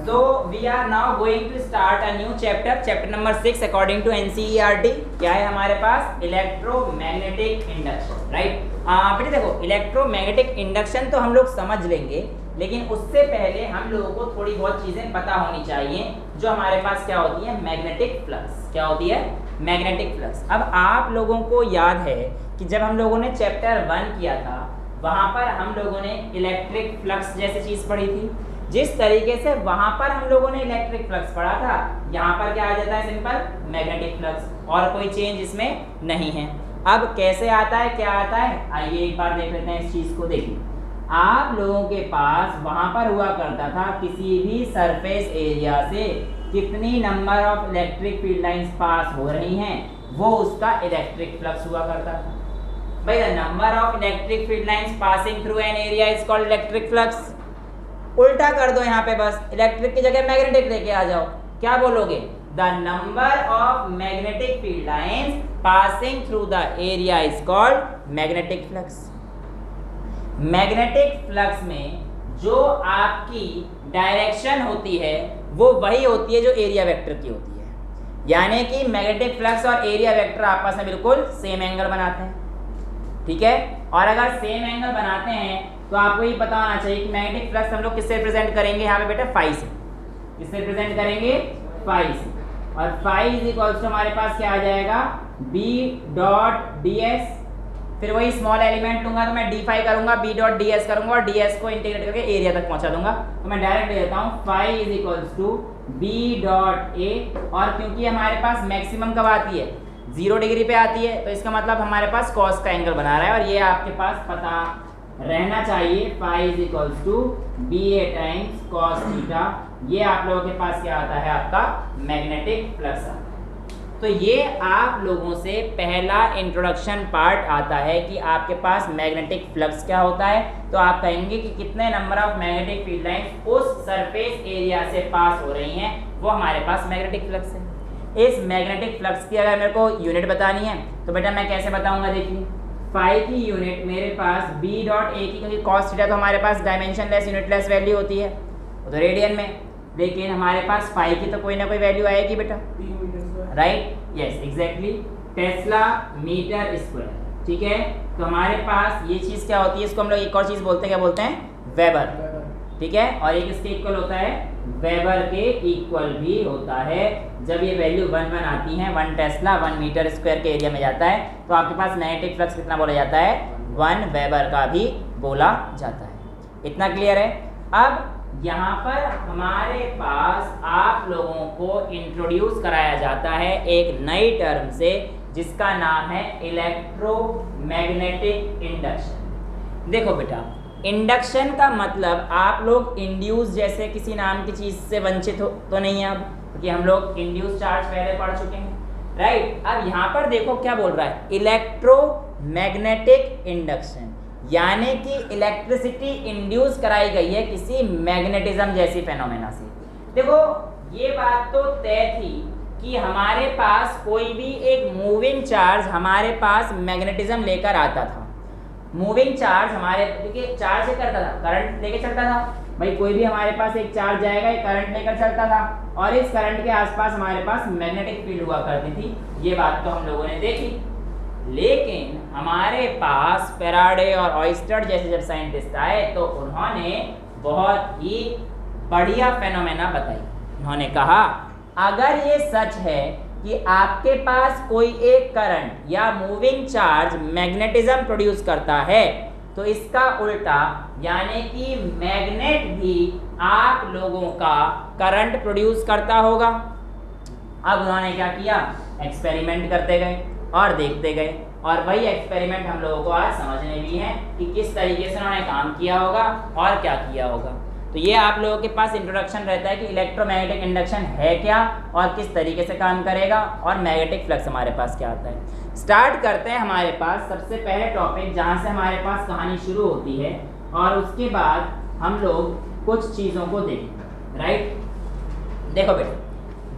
So we are now going to start a new chapter number 6 according to NCERT। क्या है हमारे पास? Electromagnetic induction, right. बेटे देखो, electromagnetic induction तो हम लोग समझ लेंगे, लेकिन उससे पहले हम लोगों को थोड़ी बहुत चीजें पता होनी चाहिए जो हमारे पास क्या होती है, मैग्नेटिक फ्लक्स। क्या होती है? Magnetic flux. अब आप लोगों को याद है कि जब हम लोगों ने चैप्टर 1 किया था, वहां पर हम लोगों ने इलेक्ट्रिक फ्लक्स जैसी चीज पढ़ी थी। जिस तरीके से वहां पर हम लोगों ने इलेक्ट्रिक फ्लक्स पढ़ा था, यहाँ पर क्या आ जाता है? सिंपल मैग्नेटिक फ्लक्स, और कोई चेंज इसमें नहीं है। अब कैसे आता है, क्या आता है, आइए एक बार देख लेते हैं इस चीज को। देखिए, आप लोगों के पास वहां पर हुआ करता था, किसी भी सरफेस एरिया से कितनी number of electric field lines pass हो रही हैं, वो उसका इलेक्ट्रिक फ्लक्स हुआ करता था। भाई, the number of electric field lines passing through an area is called electric flux. उल्टा कर दो, यहाँ पे बस इलेक्ट्रिक की जगह मैग्नेटिक लेके आ जाओ। क्या बोलोगे? The number of magnetic field lines passing through the area is called magnetic flux. Magnetic flux में जो आपकी डायरेक्शन होती है वो वही होती है जो एरिया वेक्टर की होती है, यानी कि मैग्नेटिक फ्लक्स और एरिया वेक्टर आपस में बिल्कुल सेम एंगल बनाते हैं, ठीक है। और अगर सेम एंगल बनाते हैं तो आपको ये पता होना चाहिए कि मैग्नेटिक फ्लक्स हम लोग किससे रिप्रेजेंट करेंगे? यहाँ पे बेटा फाई से। किससे रिप्रेजेंट करेंगे? फाई से। और फाई इज इक्वल्स टू हमारे पास क्या आ जाएगा? B dot d s. फिर वही स्मॉल एलिमेंट लूंगा तो मैं डी फाई करूंगा, बी डॉट डी एस करूंगा और डी एस को इंटीग्रेट करके एरिया तक पहुंचा दूंगा। तो मैं डायरेक्ट ले देता हूँ phi is equals to B dot A. और क्योंकि हमारे पास मैक्सिमम कब आती है? 0 डिग्री पे आती है, तो इसका मतलब हमारे पास कॉस का एंगल बना रहा है, और ये आपके पास पता रहना चाहिए। Phi is equals to B A times cos theta. ये आप लोगों के पास क्या आता है? आपका मैग्नेटिक फ्लक्स। तो ये आप लोगों से पहला इंट्रोडक्शन पार्ट आता है कि आपके पास मैग्नेटिक फ्लक्स क्या होता है। तो आप कहेंगे कि कितने number of magnetic field lines उस सरफेस एरिया से पास हो रही हैं, वो हमारे पास मैग्नेटिक फ्लक्स है। इस मैग्नेटिक फ्लक्स की अगर मेरे को यूनिट बतानी है तो बेटा मैं कैसे बताऊंगा? देखिए, फाई की यूनिट मेरे पास बी डॉट ए की, क्योंकि कॉस थीटा तो हमारे पास dimensionless unitless value होती है, वो तो रेडियन में, लेकिन हमारे पास फाई की तो कोई ना कोई वैल्यू आएगी बेटा, right? Yes, exactly, tesla metre square, ठीक है। तो हमारे पास ये चीज़ क्या होती है? इसको हम लोग एक और चीज़ बोलते हैं, क्या बोलते हैं? वेबर, ठीक है। और एक इसके इक्वल होता है, वेबर के इक्वल भी होता है जब ये वैल्यू 1 आती है। 1 टेस्ला 1 मीटर स्क्वायर के एरिया में जाता है, तो आपके पास मैग्नेटिक फ्लक्स कितना बोला जाता है? 1 वेबर का भी बोला जाता है। इतना क्लियर है? अब यहाँ पर हमारे पास आप लोगों को इंट्रोड्यूस कराया जाता है एक नई टर्म से, जिसका नाम है इलेक्ट्रोमैग्नेटिक इंडक्शन। देखो बेटा, इंडक्शन का मतलब आप लोग इंड्यूस जैसे किसी नाम की चीज़ से वंचित हो तो नहीं है अब, क्योंकि हम लोग इंड्यूस चार्ज पहले पढ़ चुके हैं, राइट। अब यहाँ पर देखो क्या बोल रहा है, इलेक्ट्रोमैग्नेटिक इंडक्शन, यानी कि इलेक्ट्रिसिटी इंड्यूस कराई गई है किसी मैग्नेटिज्म जैसी फेनोमेना से। देखो, ये बात तो तय थी कि हमारे पास कोई भी एक मूविंग चार्ज हमारे पास मैग्नेटिज्म लेकर आता था। मूविंग चार्ज हमारे, देखिए चार्ज से करता था, करंट लेके चलता था। भाई, कोई भी हमारे पास एक चार्ज जाएगा, ये करंट लेकर चलता था, और इस करंट के आसपास हमारे पास मैग्नेटिक फील्ड हुआ करती थी। ये बात तो हम लोगों ने देखी। लेकिन हमारे पास फैराडे और ऑयस्टर जैसे जब साइंटिस्ट आए तो उन्होंने बहुत ही बढ़िया फेनोमेना बताई। उन्होंने कहा, अगर ये सच है कि आपके पास कोई एक करंट या मूविंग चार्ज मैग्नेटिज्म प्रोड्यूस करता है, तो इसका उल्टा, यानी कि मैग्नेट भी आप लोगों का करंट प्रोड्यूस करता होगा। अब उन्होंने क्या किया? एक्सपेरिमेंट करते गए और देखते गए, और वही एक्सपेरिमेंट हम लोगों को आज समझने भी है कि किस तरीके से उन्होंने काम किया होगा और क्या किया होगा। तो ये आप लोगों के पास इंट्रोडक्शन रहता है कि इलेक्ट्रोमैग्नेटिक इंडक्शन है क्या और किस तरीके से काम करेगा, और मैग्नेटिक फ्लक्स हमारे पास क्या आता है। स्टार्ट करते हैं हमारे पास सबसे पहले टॉपिक जहाँ से हमारे पास कहानी शुरू होती है, और उसके बाद हम लोग कुछ चीज़ों को देखें, राइट। देखो बेटा,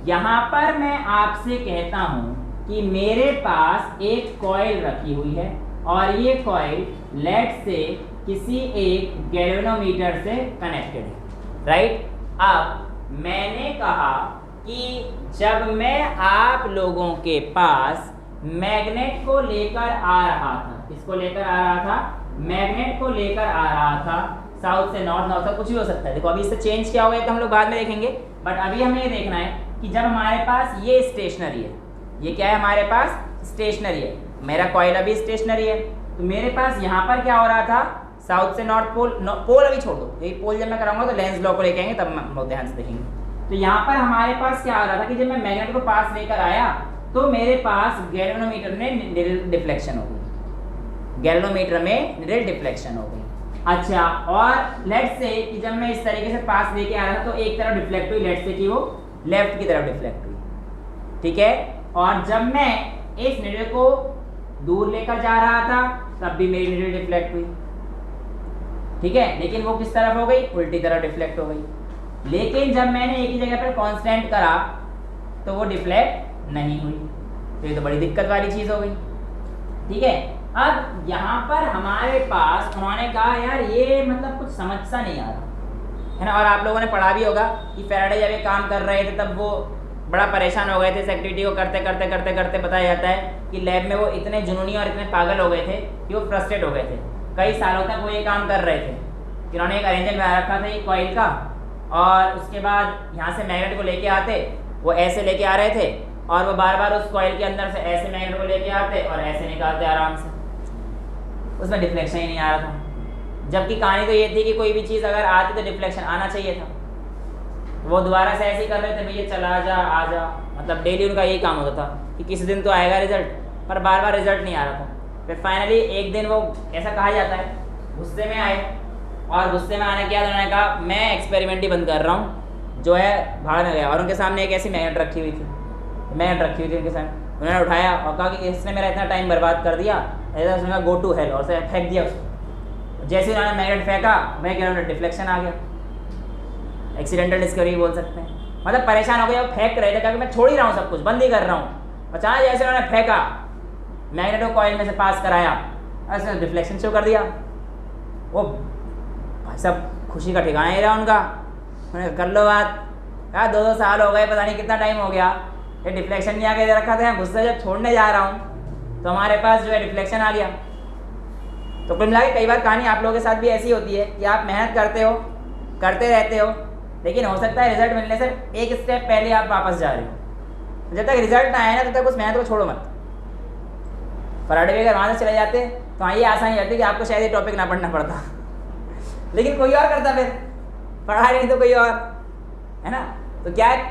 यहाँ पर मैं आपसे कहता हूँ कि मेरे पास एक कॉइल रखी हुई है, और ये कॉइल लेट से किसी एक गैल्वेनोमीटर से कनेक्टेड है, राइट। अब मैंने कहा कि जब मैं आप लोगों के पास मैग्नेट को लेकर आ रहा था, किसको लेकर आ रहा था, मैग्नेट को लेकर आ रहा था, साउथ से नॉर्थ, नॉर्थ से कुछ भी हो सकता है। देखो अभी इससे चेंज क्या हुआ है तो हम लोग बाद में देखेंगे, बट अभी हमें ये देखना है कि जब हमारे पास ये स्टेशनरी है, ये क्या है हमारे पास स्टेशनरी है, मेरा कॉइल अभी स्टेशनरी है, तो मेरे पास यहाँ पर क्या हो रहा था, साउथ से नॉर्थ पोल, पोल अभी छोड़ दो, यही पोल जब मैं कराऊंगा तो लेंस लॉ को लेके आएंगे तब हम ध्यान से देखेंगे। तो यहाँ पर हमारे पास क्या हो रहा था कि जब मैं मैग्नेट को पास लेकर आया तो मेरे पास गैल्वेनोमीटर में निडल डिफ्लेक्शन हो गई, गैल्वेनोमीटर में निडल डिफ्लेक्शन हो गई। अच्छा, और लेट्स से कि जब मैं इस तरीके से पास लेके आ रहा था तो एक तरफ डिफ्लेक्ट हुई, लेट्स से कि वो लेफ्ट की तरफ डिफ्लेक्ट हुई, ठीक है। और जब मैं इस निडल को दूर लेकर जा रहा था तब भी मेरी निडल डिफ्लेक्ट हुई, ठीक है, लेकिन वो किस तरफ हो गई, उल्टी तरफ डिफ्लेक्ट हो गई। लेकिन जब मैंने एक ही जगह पर कांस्टेंट करा तो वो डिफ्लेक्ट नहीं हुई, तो ये तो बड़ी दिक्कत वाली चीज हो गई, ठीक है। अब यहाँ पर हमारे पास उन्होंने कहा यार ये मतलब कुछ समझ सा नहीं आ रहा है ना, और आप लोगों ने पढ़ा भी होगा कि फैराडे जब ये काम कर रहे थे तब वो बड़ा परेशान हो गए थे, इस एक्टिविटी को करते करते करते करते बताया जाता है कि लैब में वो इतने जुनूनी और इतने पागल हो गए थे कि वो फ्रस्ट्रेट हो गए थे। कई सालों तक वो ये काम कर रहे थे कि उन्होंने एक अरेंजमेंट बना रखा था एक कॉइल का, और उसके बाद यहाँ से मैग्नेट को लेके आते, वो ऐसे लेके आ रहे थे और वो बार बार उस कॉइल के अंदर से ऐसे मैग्नेट को लेके आते और ऐसे निकालते आराम से, उसमें डिफ्लेक्शन ही नहीं आ रहा था। जबकि कहानी तो ये थी कि कोई भी चीज़ अगर आती तो डिफ्लेक्शन आना चाहिए था। वो दोबारा से ऐसे ही कर रहे थे, भैया चला जा आ जा, मतलब डेली उनका यही काम होता था कि किसी दिन तो आएगा रिजल्ट, पर बार बार रिजल्ट नहीं आ रहा था। फिर फाइनली एक दिन वो ऐसा कहा जाता है गुस्से में आए, और गुस्से में आने के बाद उन्होंने कहा मैं एक्सपेरिमेंट ही बंद कर रहा हूँ, जो है भागने गया, और उनके सामने एक ऐसी मैग्नेट रखी हुई थी, मैग्नेट रखी हुई थी उनके सामने, उन्होंने उठाया और कहा कि इसने मेरा इतना टाइम बर्बाद कर दिया, ऐसा उसने गो टू हेल, और से फेंक दिया उसको। जैसे उन्होंने मैग्नेट फेंका मैग्नेट डिफ्लेक्शन आ गया, एक्सीडेंटल डिस्कवरी बोल सकते हैं। मतलब परेशान हो गया, वो फेंक रहे थे क्योंकि मैं छोड़ ही रहा हूँ, सब कुछ बंद ही कर रहा हूँ, अचानक जैसे उन्होंने फेंका मैग्नेट को कॉइल में से पास कराया, ऐसे डिफ्लेक्शन शो कर दिया। वो भाई सब खुशी का ठिकाना ही रहा उनका, उन्होंने कर लो बात, कहा 2-2 साल हो गए, पता नहीं कितना टाइम हो गया, ये डिफ्लेक्शन नहीं आके दे रखा था, गुस्से जब छोड़ने जा रहा हूँ तो हमारे पास जो है डिफ्लेक्शन आ गया। तो कुल मिला के कई बार कहानी आप लोगों के साथ भी ऐसी होती है कि आप मेहनत करते हो, करते रहते हो, लेकिन हो सकता है रिजल्ट मिलने से एक स्टेप पहले आप वापस जा रहे हो। जब तक रिजल्ट ना आए ना तब तक उस मेहनत को छोड़ो मत। फराडे भी अगर वहाँ से चले जाते तो हाँ ये आसानी रहती कि आपको शायद ये टॉपिक ना पढ़ना पड़ता लेकिन कोई और करता, फिर पढ़ा नहीं तो कोई और, है ना। तो क्या है,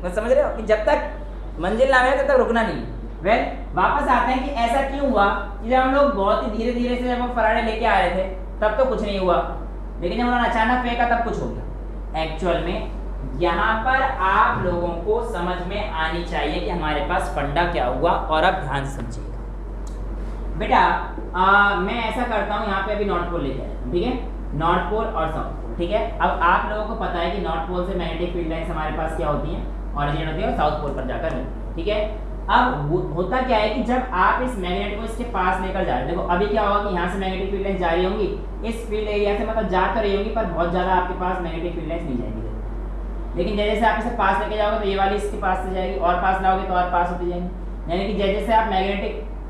मैं समझ रहे हो कि जब तक मंजिल ना मिले तब तक रुकना नहीं। वेल वापस आते हैं कि ऐसा क्यों हुआ कि जब हम लोग बहुत ही धीरे धीरे से जब वो फराडे लेके आ रहे थे तब तो कुछ नहीं हुआ, लेकिन जब उन्होंने अचानक फेंका तब कुछ हो गया। एक्चुअल में यहाँ पर आप लोगों को समझ में आनी चाहिए कि हमारे पास फंडा क्या हुआ, और अब ध्यान से समझिएगा बेटा। मैं ऐसा करता हूँ, यहाँ पे अभी नॉर्थ पोल लेके आया हूँ, ठीक है, नॉर्थ पोल और साउथ पोल, ठीक है। अब आप लोगों को पता है कि नॉर्थ पोल से मैग्नेटिक फील्ड लाइन्स हमारे पास क्या होती हैं, ऑरिजिन होती है, और साउथ पोल पर जाकर मिलती है, ठीक है। अब होता क्या है कि जब आप इस मैग्नेट को इसके पास लेकर जा रहे हैं, देखो अभी क्या होगा कि यहाँ से मैग्नेटिक फील्ड लाइन्स जा रही होंगी, इस फील्ड एरिया से मतलब जा तो रही होंगी, पर बहुत ज़्यादा आपके पास मैग्नेटिक फील्ड लाइन्स नहीं जाएंगी। लेकिन जैसे जैसे आप इसे पास लेके जाओगे तो ये वाली इसके पास से जाएगी, और पास लाओगे तो और पास होती जाएंगी, यानी कि जैसे जैसे आप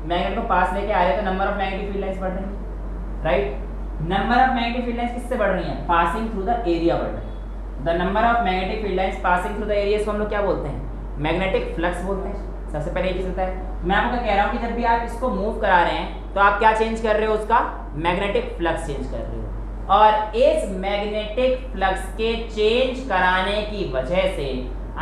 मैग्नेट को पास लेके आ रहे हो तो number of magnetic field lines बढ़ रही है, right. Number of magnetic field lines किससे बढ़ रही है, पासिंग थ्रू द एरिया बढ़ रही है। The number of magnetic field lines passing through the area को हम लोग क्या बोलते हैं, मैग्नेटिक फ्लक्स बोलते हैं। सबसे पहले ये चीज होता है, मैं आपको कह रहा हूँ कि जब भी आप इसको मूव करा रहे हैं तो आप क्या चेंज कर रहे हो, उसका मैग्नेटिक फ्लक्स चेंज कर रहे हो, और इस मैग्नेटिक फ्लक्स के चेंज कराने की वजह से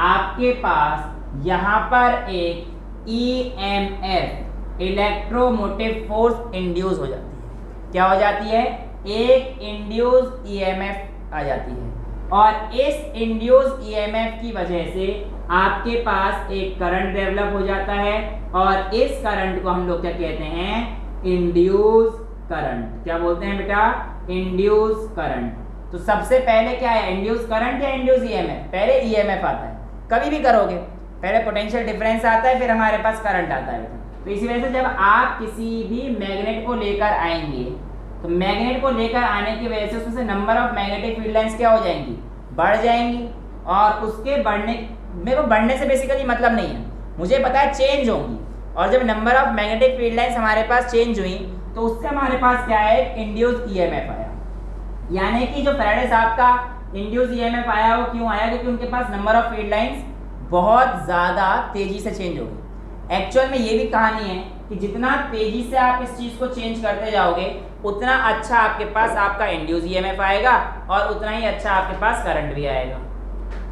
आपके पास यहाँ पर एक EMF इलेक्ट्रोमोटिव फोर्स इंड्यूस हो जाती है। क्या हो जाती है, एक इंड्यूस EMF आ जाती है, और इस इंड्यूस EMF की वजह से आपके पास एक करंट डेवलप हो जाता है, और इस करंट को हम लोग क्या कहते हैं, इंड्यूस करंट। क्या बोलते हैं बेटा, इंड्यूस करंट। तो सबसे पहले क्या है, इंड्यूस करंट या इंड्यूस EMF, पहले EMF आता है, कभी भी करोगे पहले पोटेंशियल डिफरेंस आता है, फिर हमारे पास करंट आता है। तो इसी वजह से जब आप किसी भी मैग्नेट को लेकर आएंगे तो मैग्नेट को लेकर आने की वजह से उसमें से number of magnetic field lines क्या हो जाएंगी, बढ़ जाएंगी, और उसके बढ़ने, मेरे को बढ़ने से बेसिकली मतलब नहीं है, मुझे पता है चेंज होंगी। और जब number of magnetic field lines हमारे पास चेंज हुई तो उससे हमारे पास क्या है, इंड्यूस्ड ईएमएफ आया। यानी कि जो फैराडे साहब का इंड्यूस्ड ईएमएफ आया वो क्यों आया, क्योंकि उनके पास नंबर ऑफ फील्ड लाइंस बहुत ज़्यादा तेजी से चेंज हो गई। एक्चुअल में ये भी कहानी है कि जितना तेजी से आप इस चीज़ को चेंज करते जाओगे उतना अच्छा आपके पास आपका इंड्यूस्ड ईएमएफ आएगा और उतना ही अच्छा आपके पास करंट भी आएगा,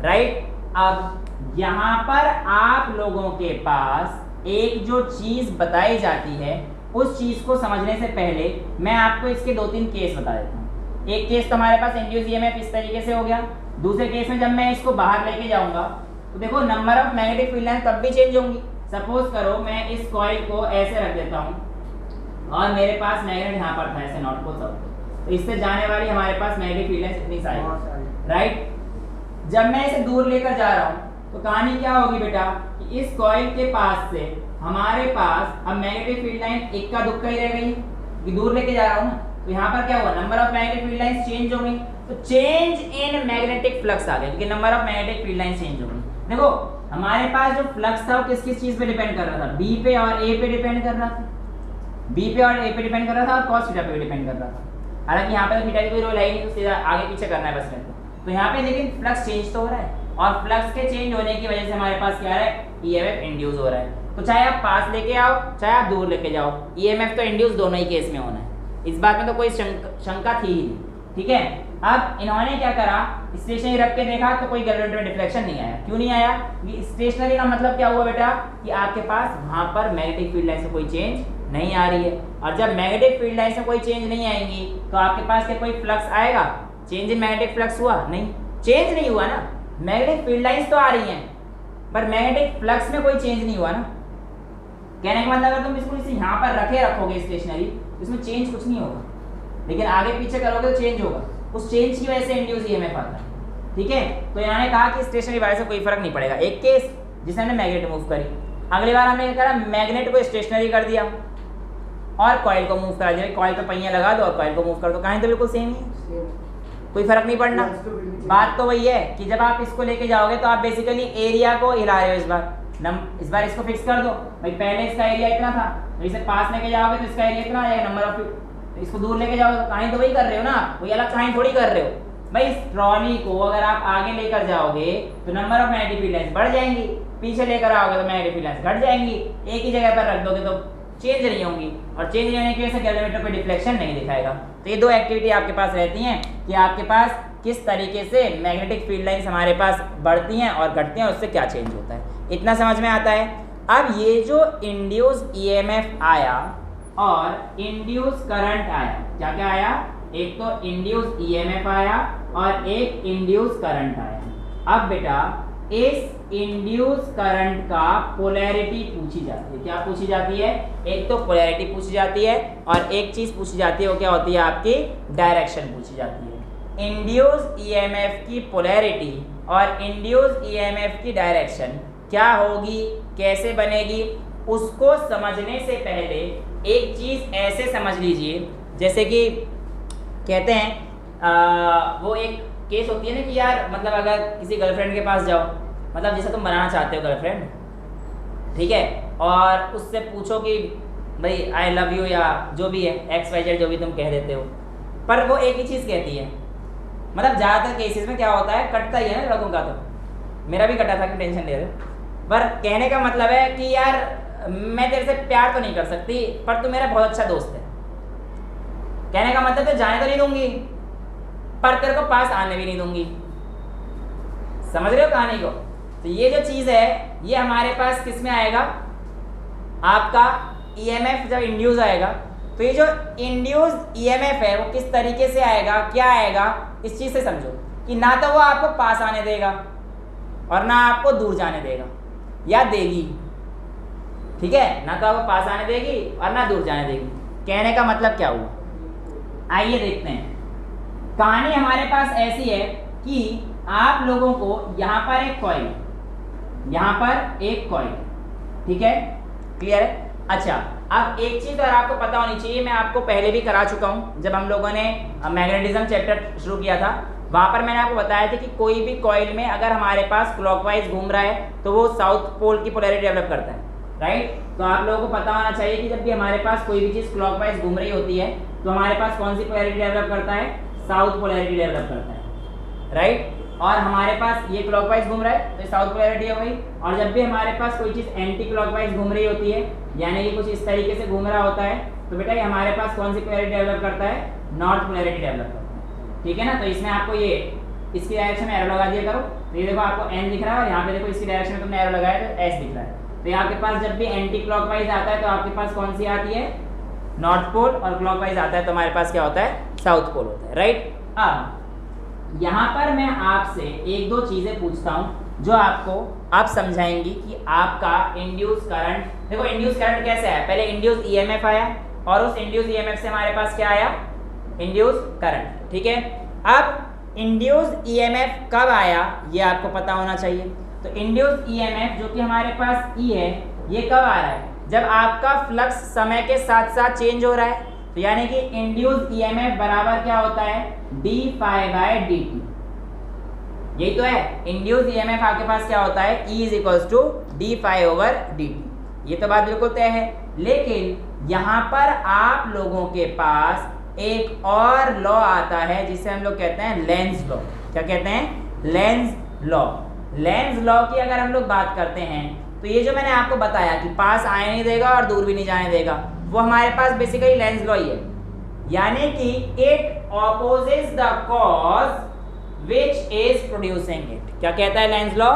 राइट। अब यहाँ पर आप लोगों के पास एक जो चीज़ बताई जाती है उस चीज़ को समझने से पहले मैं आपको इसके 2-3 केस बता देता हूँ। एक केस तो हमारे पास इंड्यूस्ड ईएमएफ इस तरीके से हो गया। दूसरे केस में जब मैं इसको बाहर लेके जाऊंगा तो देखो number of magnetic field lines तब भी चेंज होंगी। सपोज करो मैं इस कॉइल को ऐसे रख देता हूँ और मेरे पास मैग्नेट यहाँ पर था ऐसे नॉर्थ पोल साउथ पोल, तो इससे जाने वाली हमारे पास मैग्नेटिक फील्ड लाइंस इतनी सारी, राइट। जब मैं इसे दूर लेकर जा रहा हूँ तो कहानी क्या होगी बेटा कि इस कॉइल के पास से हमारे पास अब मैग्नेटिक फील्ड लाइन इक्का दुक्का ही रह गई कि दूर लेके जा रहा हूँ ना, तो यहाँ पर क्या हुआ, number of magnetic field lines change हो गई। तो चेंज इन मैग्नेटिक फ्लक्स आ गया क्योंकि number of magnetic field lines change हो गई। देखो हमारे पास जो फ्लक्स था वो किस किस चीज पे डिपेंड कर रहा था, बी पे और ए पे डिपेंड कर रहा था, बी पे और ए पे डिपेंड कर रहा था और कॉस थीटा पे भी डिपेंड कर रहा था। हालांकि यहाँ पे तो थीटा की कोई रोल है ही नहीं, तो सीधा आगे पीछे करना है बस मेरे को। तो यहाँ पे लेकिन फ्लक्स चेंज तो हो रहा है और फ्लक्स के चेंज होने की वजह से हमारे पास क्या है, ईएमएफ इंड्यूस हो रहा है। तो चाहे आप पास लेके आओ चाहे आप दूर लेके जाओ, ईएमएफ तो इंड्यूस दोनों ही केस में होना है, इस बात में तो कोई शंका थी ही नहीं, ठीक है। अब इन्होंने क्या करा, स्टेशनरी रख के देखा तो कोई गैलेंट में डिफ्लेक्शन नहीं आया। क्यों नहीं आया, कि स्टेशनरी का मतलब क्या हुआ बेटा कि आपके पास वहां पर मैग्नेटिक फील्ड लाइन से कोई चेंज नहीं आ रही है। और जब मैग्नेटिक फील्ड लाइन से कोई चेंज नहीं आएंगी तो आपके पास क्या कोई फ्लक्स आएगा, चेंज इन मैग्नेटिक फ्लक्स हुआ नहीं, चेंज नहीं हुआ ना। मैग्नेटिक फील्ड लाइंस तो आ रही हैं पर मैग्नेटिक फ्लक्स में कोई चेंज नहीं हुआ ना। कहने का मतलब अगर तुम इसको इसे यहाँ पर रखोगे स्टेशनरी तो इसमें चेंज कुछ नहीं होगा, लेकिन आगे पीछे करोगे तो चेंज होगा। उस चेंज की वजह से इंड्यूस ईएमएफ आता है, ठीक है। तो इन्होंने कहा कि स्टेशनरी वायर से कोई फर्क नहीं पड़ेगा। एक केस जिसने हमने मैग्नेट मूव करी, अगली बार हमने क्या करा, मैग्नेट को स्टेशनरी कर दिया और कॉइल को मूव करा दिया। कॉइल पे पहिया लगा दो और कॉइल को मूव कर दो, कहानी तो बिल्कुल सेम ही है, कोई फर्क नहीं पड़ना। बात तो वही है कि जब आप इसको लेके जाओगे तो आप बेसिकली एरिया को हिला रहे हो। इस बार इसको फिक्स कर दो भाई, पहले इसका एरिया इतना था, तो इसे पास लेके जाओगे तो इसका एरिया इतना आ जाएगा नंबर ऑफ, तो इसको दूर लेके जाओगे तो कहानी तो वही कर रहे हो ना, कोई अलग कहानी थोड़ी कर रहे हो भाई। इस ट्रॉली को अगर आप आगे लेकर जाओगे तो number of magnetic field lines बढ़ जाएंगी, पीछे लेकर आओगे तो मैग्नेटिक फील्ड लाइंस घट जाएंगी। एक ही जगह पर रख दोगे तो चेंज नहीं होंगी और चेंज नहीं होने की वजह से गैल्वेमीटर पे डिफ्लेक्शन नहीं दिखाएगा। तो ये दो एक्टिविटी आपके पास रहती हैं कि आपके पास किस तरीके से मैग्नेटिक फील्ड लाइंस हमारे पास बढ़ती हैं और घटती हैं और उससे क्या चेंज होता है, इतना समझ में आता है। अब ये जो इंड्यूस ईएमएफ आया और इंड्यूस करंट आया, क्या क्या आया, एक तो इंड्यूस ईएमएफ आया और एक इंड्यूस करंट आया। अब बेटा इस इंड्यूस करंट का पोलैरिटी पूछी जाती है। क्या पूछी जाती है, एक तो पोलैरिटी पूछी जाती है और एक चीज पूछी जाती है, वो क्या होती है, आपकी डायरेक्शन पूछी जाती है। इंड्यूस ईएमएफ की पोलैरिटी और इंड्यूस ईएमएफ की डायरेक्शन क्या होगी, कैसे बनेगी, उसको समझने से पहले एक चीज ऐसे समझ लीजिए, जैसे कि कहते हैं वो एक केस होती है ना कि यार मतलब अगर किसी गर्लफ्रेंड के पास जाओ, मतलब जैसे तुम बनाना चाहते हो गर्लफ्रेंड, ठीक है, और उससे पूछो कि भाई आई लव यू या जो भी है XYZ जो भी तुम कह देते हो, पर वो एक ही चीज़ कहती है। मतलब ज़्यादातर केसेस में क्या होता है, कटता ही है ना लोगों का, तो मेरा भी कटा था कि टेंशन ले रहे, पर कहने का मतलब है कि यार मैं तेरे से प्यार तो नहीं कर सकती पर तू मेरा बहुत अच्छा दोस्त है। कहने का मतलब तो जाने तो नहीं दूंगी पर तेरे को पास आने भी नहीं दूंगी। समझ रहे हो कहानी को। तो ये जो चीज़ है ये हमारे पास किस में आएगा, आपका ईएमएफ जब इंड्यूस आएगा तो ये जो इंड्यूस ईएमएफ है वो किस तरीके से आएगा, क्या आएगा, इस चीज़ से समझो कि ना तो वो आपको पास आने देगा और ना आपको दूर जाने देगा या देगी, ठीक है, ना तो आपको पास आने देगी और ना दूर जाने देगी। कहने का मतलब क्या हुआ, आइए देखते हैं। कहानी हमारे पास ऐसी है कि आप लोगों को यहाँ पर एक कॉइल, यहाँ पर एक कॉइल, ठीक है, क्लियर है। अच्छा, अब एक चीज़ और आपको पता होनी चाहिए, मैं आपको पहले भी करा चुका हूँ जब हम लोगों ने मैग्नेटिज्म चैप्टर शुरू किया था, वहाँ पर मैंने आपको बताया था कि कोई भी कॉइल में अगर हमारे पास क्लॉकवाइज घूम रहा है तो वो साउथ पोल की पोलैरिटी डेवलप करता है, राइट। तो आप लोगों को पता होना चाहिए कि जब भी हमारे पास कोई भी चीज़ क्लॉकवाइज घूम रही होती है तो हमारे पास कौन सी पोलैरिटी डेवलप करता है, साउथ पोलैरिटी डेवलप करता है, राइट। और हमारे पास ये क्लॉकवाइज घूम रहा है तो साउथ पोलैरिटी हो गई। और जब भी हमारे पास कोई चीज़ एंटी क्लॉकवाइज घूम रही होती है, यानी कि कुछ इस तरीके से घूम रहा होता है, तो बेटा ये हमारे पास कौन सी पोलैरिटी डेवलप करता है, नॉर्थ पोलैरिटी डेवलप करता है, ठीक है ना। तो इसमें आपको ये इसकी डायरेक्शन में एरो लगा दिया करो, तो ये देखो आपको एन दिख रहा है और यहाँ पे देखो इसकी डायरेक्शन में तुमने एरो लगाया तो एस दिख रहा है। तो ये आपके पास जब भी एंटी क्लॉकवाइज आता है तो आपके पास कौन सी आती है, नॉर्थ पोल, और क्लॉकवाइज आता है तो हमारे पास क्या होता है, साउथ पोल होता है, राइट। अब यहाँ पर मैं आपसे एक दो चीज़ें पूछता हूँ जो आपको आप समझाएंगी कि आपका इंड्यूस करंट, देखो इंड्यूस करंट कैसे आया, पहले इंड्यूस ईएमएफ आया और उस इंड्यूस ईएमएफ से हमारे पास क्या आया, इंड्यूस करंट, ठीक है। अब इंड्यूस ईएमएफ कब आया ये आपको पता होना चाहिए। तो इंड्यूस ईएमएफ जो कि हमारे पास ई है, ये कब आ रहा है, जब आपका फ्लक्स समय के साथ साथ चेंज हो रहा है। तो यानी कि इंड्यूस ईएमएफ बराबर क्या होता है, d phi by d t, यही तो है। इंड्यूस ईएमएफ आपके पास क्या होता है, E is equals to d phi over d t, ये तो बात बिल्कुल तय है। लेकिन यहाँ पर आप लोगों के पास एक और लॉ आता है जिसे हम लोग कहते हैं लेंज लॉ। क्या कहते हैं, लेंज लॉ। लेंज लॉ की अगर हम लोग बात करते हैं तो ये जो मैंने आपको बताया कि पास आने नहीं देगा और दूर भी नहीं जाने देगा, वो हमारे पास बेसिकली लेंज लॉ ही है। यानी कि it opposes the cause which is producing it. क्या कहता है Lenz law,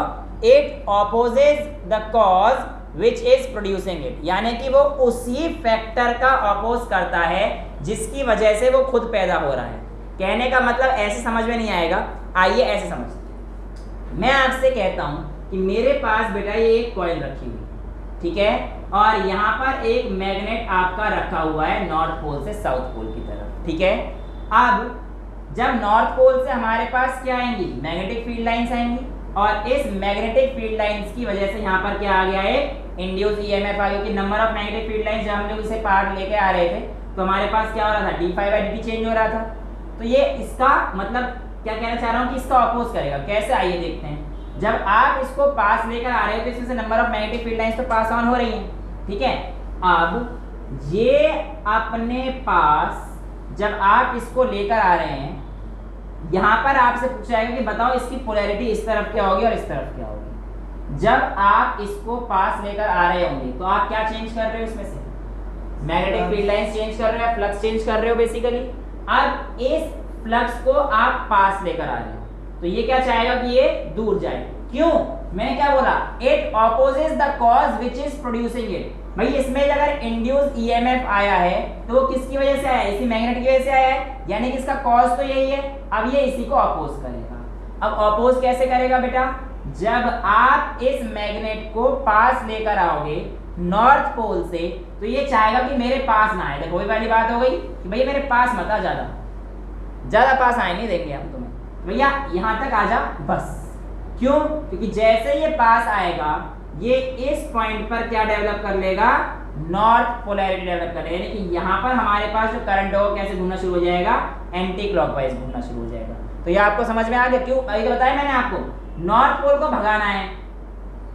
it opposes the cause which is producing it, यानी कि वो उसी फैक्टर का अपोज करता है जिसकी वजह से वो खुद पैदा हो रहा है। कहने का मतलब ऐसे समझ में नहीं आएगा, आइए ऐसे समझते हैं। मैं आपसे कहता हूं कि मेरे पास बेटा ये एक कॉइल रखी हुई, ठीक है, और यहाँ पर एक मैग्नेट आपका रखा हुआ है नॉर्थ पोल से साउथ पोल की तरफ, ठीक है। अब जब नॉर्थ पोल से हमारे पास क्या आएंगी, मैग्नेटिक फील्ड लाइंस आएंगी, और इस मैग्नेटिक फील्ड लाइंस की वजह से यहाँ पर क्या आ गया है, इंड्यूस ईएमएफ आ गया। कि number of magnetic field lines जब हम लोग इसे पार्ट लेके आ रहे थे तो हमारे पास क्या हो रहा था, d phi by d t change हो रहा था। तो ये इसका मतलब क्या कहना चाह रहा हूँ कि इसका अपोज करेगा। कैसे, आइए देखते हैं। जब आप इसको पास लेकर आ रहे हो तो इसमें से number of magnetic field lines तो पास ऑन हो रही हैं, ठीक है। अब ये अपने पास जब आप इसको लेकर आ रहे हैं, यहाँ पर आपसे पूछा जाएगा कि बताओ इसकी पोलैरिटी इस तरफ क्या होगी और इस तरफ क्या होगी। जब आप इसको पास लेकर आ रहे होंगे तो आप क्या चेंज कर रहे हो, इसमें से मैग्नेटिक फील्ड लाइंस चेंज कर रहे हो, फ्लक्स चेंज कर रहे हो बेसिकली। अब इस फ्लक्स को आप पास लेकर आ रहे हो तो ये क्या चाहेगा कि ये दूर जाए। क्यों, मैंने क्या बोला, it opposes the cause which is producing it. भाई इसमें अगर इंड्यूस ईएमएफ आया है तो वो किसकी वजह से आया है, इसी मैग्नेट की वजह से आया है, यानी कि इसका कॉज तो यही है। अब ये इसी को अपोज करेगा। अब अपोज कैसे करेगा बेटा, जब आप इस मैग्नेट को पास लेकर आओगे नॉर्थ पोल से तो ये चाहेगा कि मेरे पास ना आए। देखो वही वाली बात हो गई कि भैया मेरे पास मत आ, ज्यादा पास आए नहीं देंगे हम तुम्हें, भैया यहाँ तक आ जा बस। क्यों, क्योंकि जैसे ये पास आएगा ये इस पॉइंट पर क्या डेवलप कर लेगा, नॉर्थ पोलैरिटी डेवलप कर लेगा। यानी कि यहाँ पर हमारे पास जो करंट होगा कैसे घूमना शुरू हो जाएगा, एंटी क्लॉकवाइज घूमना शुरू हो जाएगा। तो ये आपको समझ में आ गया। क्यों, अभी बताया मैंने आपको, नॉर्थ पोल को भगाना है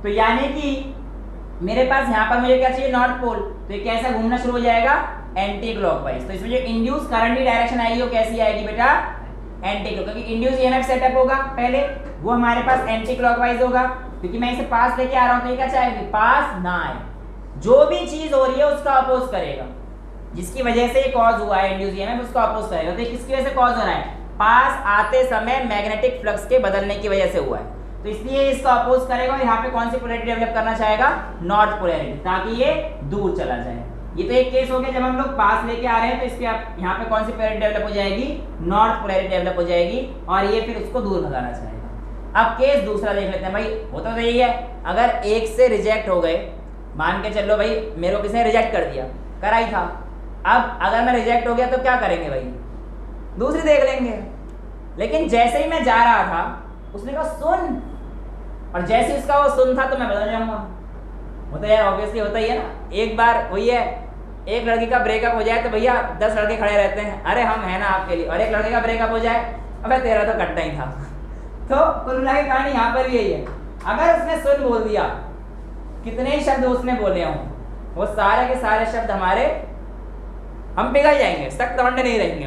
तो यानी कि मेरे पास यहाँ पर मुझे क्या चाहिए, नॉर्थ पोल, तो ये कैसा घूमना शुरू हो जाएगा, एंटी क्लॉकवाइज। तो इसमें जो इंड्यूस करंट की डायरेक्शन आएगी वो कैसी आएगी बेटा, एंटी क्लॉक, क्योंकि इंड्यूस ईएमएफ सेटअप होगा पहले, वो हमारे पास एंटी क्लॉकवाइज होगा। क्योंकि मैं इसे पास लेके आ रहा हूँ तो ये क्या चाहेगी, पास ना आए। जो भी चीज हो रही है उसका अपोज करेगा, जिसकी वजह से ये कॉज हुआ है इंड्यूस ईएमएफ, उसका अपोज करेगा। तो किसकी वजह से कॉज हो रहा है, पास आते समय मैग्नेटिक फ्लक्स के बदलने की वजह से हुआ है, तो इसलिए इसका अपोज करेगा। और यहाँ पे कौन सी पोलैरिटी डेवलप करना चाहेगा, नॉर्थ पोलैरिटी, ताकि ये दूर चला जाए। ये तो एक केस हो गया जब हम लोग पास लेके आ रहे हैं, तो इसके आप यहाँ पे कौन सी पोलैरिटी डेवलप हो जाएगी, नॉर्थ पोलैरिटी डेवलप हो जाएगी, और ये फिर उसको दूर भगाना चाहेगा। अब केस दूसरा देख लेते हैं। भाई होता तो यही है, अगर एक से रिजेक्ट हो गए, मान के चलो भाई मेरे को किसी ने रिजेक्ट कर दिया, कराई था, अब अगर मैं रिजेक्ट हो गया तो क्या करेंगे भाई, दूसरी देख लेंगे। लेकिन जैसे ही मैं जा रहा था उसने कहा सुन, और जैसे उसका वो सुन था तो मैं बदल जाऊंगा। होता है ऑब्वियसली, होता ही है ना। एक बार वही है, एक लड़की का ब्रेकअप हो जाए तो भैया 10 लड़के खड़े रहते हैं, अरे हम है ना आपके लिए, और एक लड़के का ब्रेकअप हो जाए अबे तेरा तो कट्टा ही था। तो कुल मिला के कहानी यहाँ पर भी यही है, अगर उसने सुन बोल दिया, कितने ही शब्द उसने बोले हों, वो सारे के सारे शब्द हमारे, हम पिघल जाएंगे, सख्त लवंडे नहीं रहेंगे।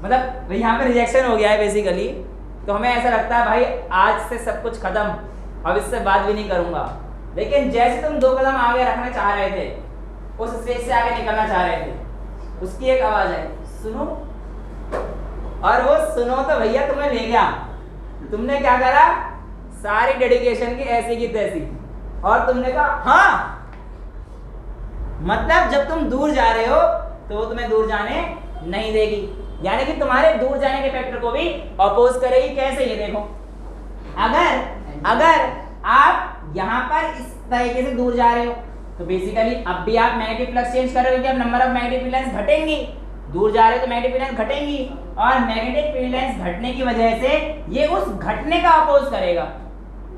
मतलब यहाँ पे रिजेक्शन हो गया है बेसिकली, तो हमें ऐसा लगता है भाई आज से सब कुछ खत्म, अब इससे बात भी नहीं करूँगा। लेकिन जैसे तुम 2 कदम आगे रखना चाह रहे थे, उस स्टेज से आगे निकलना चाह रहे थे, उसकी एक आवाज़ है सुनो, और वो सुनो तो भैया तुम्हें ले गया। तुमने क्या करा, सारी डेडिकेशन की ऐसी की तैसी, और तुमने कहा हाँ। मतलब जब तुम दूर जा रहे हो तो वो तुम्हें दूर जाने नहीं देगी, यानी कि तुम्हारे दूर जाने के फैक्टर को भी अपोज करेगी। कैसे, ये देखो, अगर आप यहाँ पर इस तरीके से दूर जा रहे हो तो बेसिकली अब भी आप नेगेटिव फ्लक्स चेंज कर रहे हो, कि अब number of negative field lines घटेंगी। दूर जा रहे हो तो नेगेटिव फील्ड लाइंस घटेंगी, और नेगेटिव फील्ड लाइंस घटने की वजह से ये उस घटने का अपोज करेगा,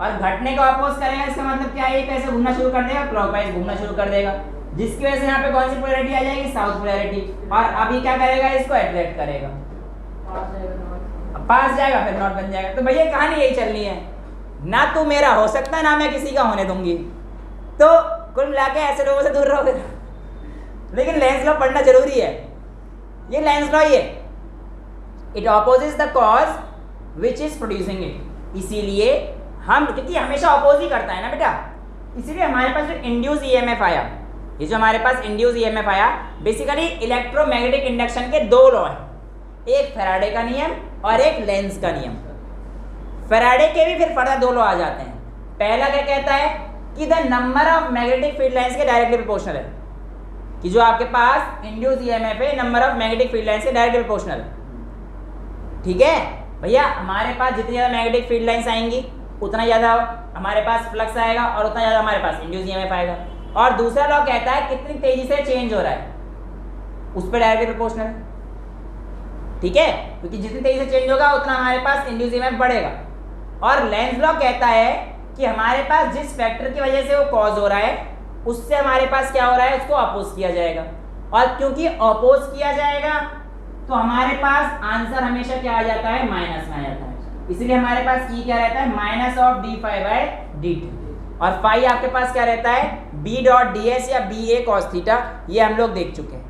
और घटने का अपोज करेगा इसका मतलब क्या है, ये कैसे घूमना शुरू कर देगा, क्लॉकवाइज घूमना शुरू कर देगा, जिसकी वजह से यहाँ पे कौन सी पोलैरिटी आ जाएगी, साउथ पोलैरिटी। और अभी क्या करेगा, इसको अट्रैक्ट करेगा, पास जाएगा, फिर नॉट बन जाएगा। तो भैया कहानी यही चलनी है, ना तू मेरा हो सकता, ना मैं किसी का होने दूंगी। तो कुल मिला के ऐसे लोगों से दूर रहोगे। लेकिन लेंस लॉ पढ़ना जरूरी है। ये लेंस लॉ ये it opposes the cause which is producing it. इसीलिए हम, क्योंकि हमेशा अपोज ही करता है ना बेटा, इसीलिए हमारे पास जो इंड्यूस ईएमएफ आया, ये जो हमारे पास इंड्यूस ईएमएफ आया, बेसिकली इलेक्ट्रोमैग्नेटिक इंडक्शन के 2 लॉ हैं, एक फैराडे का नियम और एक लेंस का नियम। फैराडे के भी फिर फर्दर 2 लॉ आ जाते हैं। पहला क्या कहता है कि the number of magnetic field lines के डायरेक्टली प्रोपोर्शनल है, कि जो आपके पास इंड्यूस ईएमएफ है number of magnetic field lines के डायरेक्टली प्रोपोर्शनल है। ठीक है भैया, हमारे पास जितनी ज़्यादा मैग्नेटिक फील्ड लाइंस आएंगी उतना ज़्यादा हमारे पास फ्लक्स आएगा, और उतना ज़्यादा हमारे पास इंड्यूस ईएमएफ आएगा। और दूसरा लॉ कहता है कितनी तेजी से चेंज हो रहा है, उस पर डायरेक्टली प्रोपोर्शनल है। ठीक है, क्योंकि जितनी तेजी से चेंज होगा उतना हमारे पास इंड्यूस ईएमएफ बढ़ेगा। और लेंस लॉ कहता है कि हमारे पास जिस फैक्टर की वजह से वो कॉज हो रहा है, उससे हमारे पास क्या हो रहा है, उसको अपोज किया जाएगा। और क्योंकि अपोज किया जाएगा तो हमारे पास आंसर हमेशा क्या आ जाता है, माइनस में आ जाता है। इसलिए हमारे पास ई क्या रहता है, minus of d phi by d t, और फाई आपके पास क्या रहता है, बी डॉट डी एस या बी ए कॉस थीटा। ये हम लोग देख चुके हैं,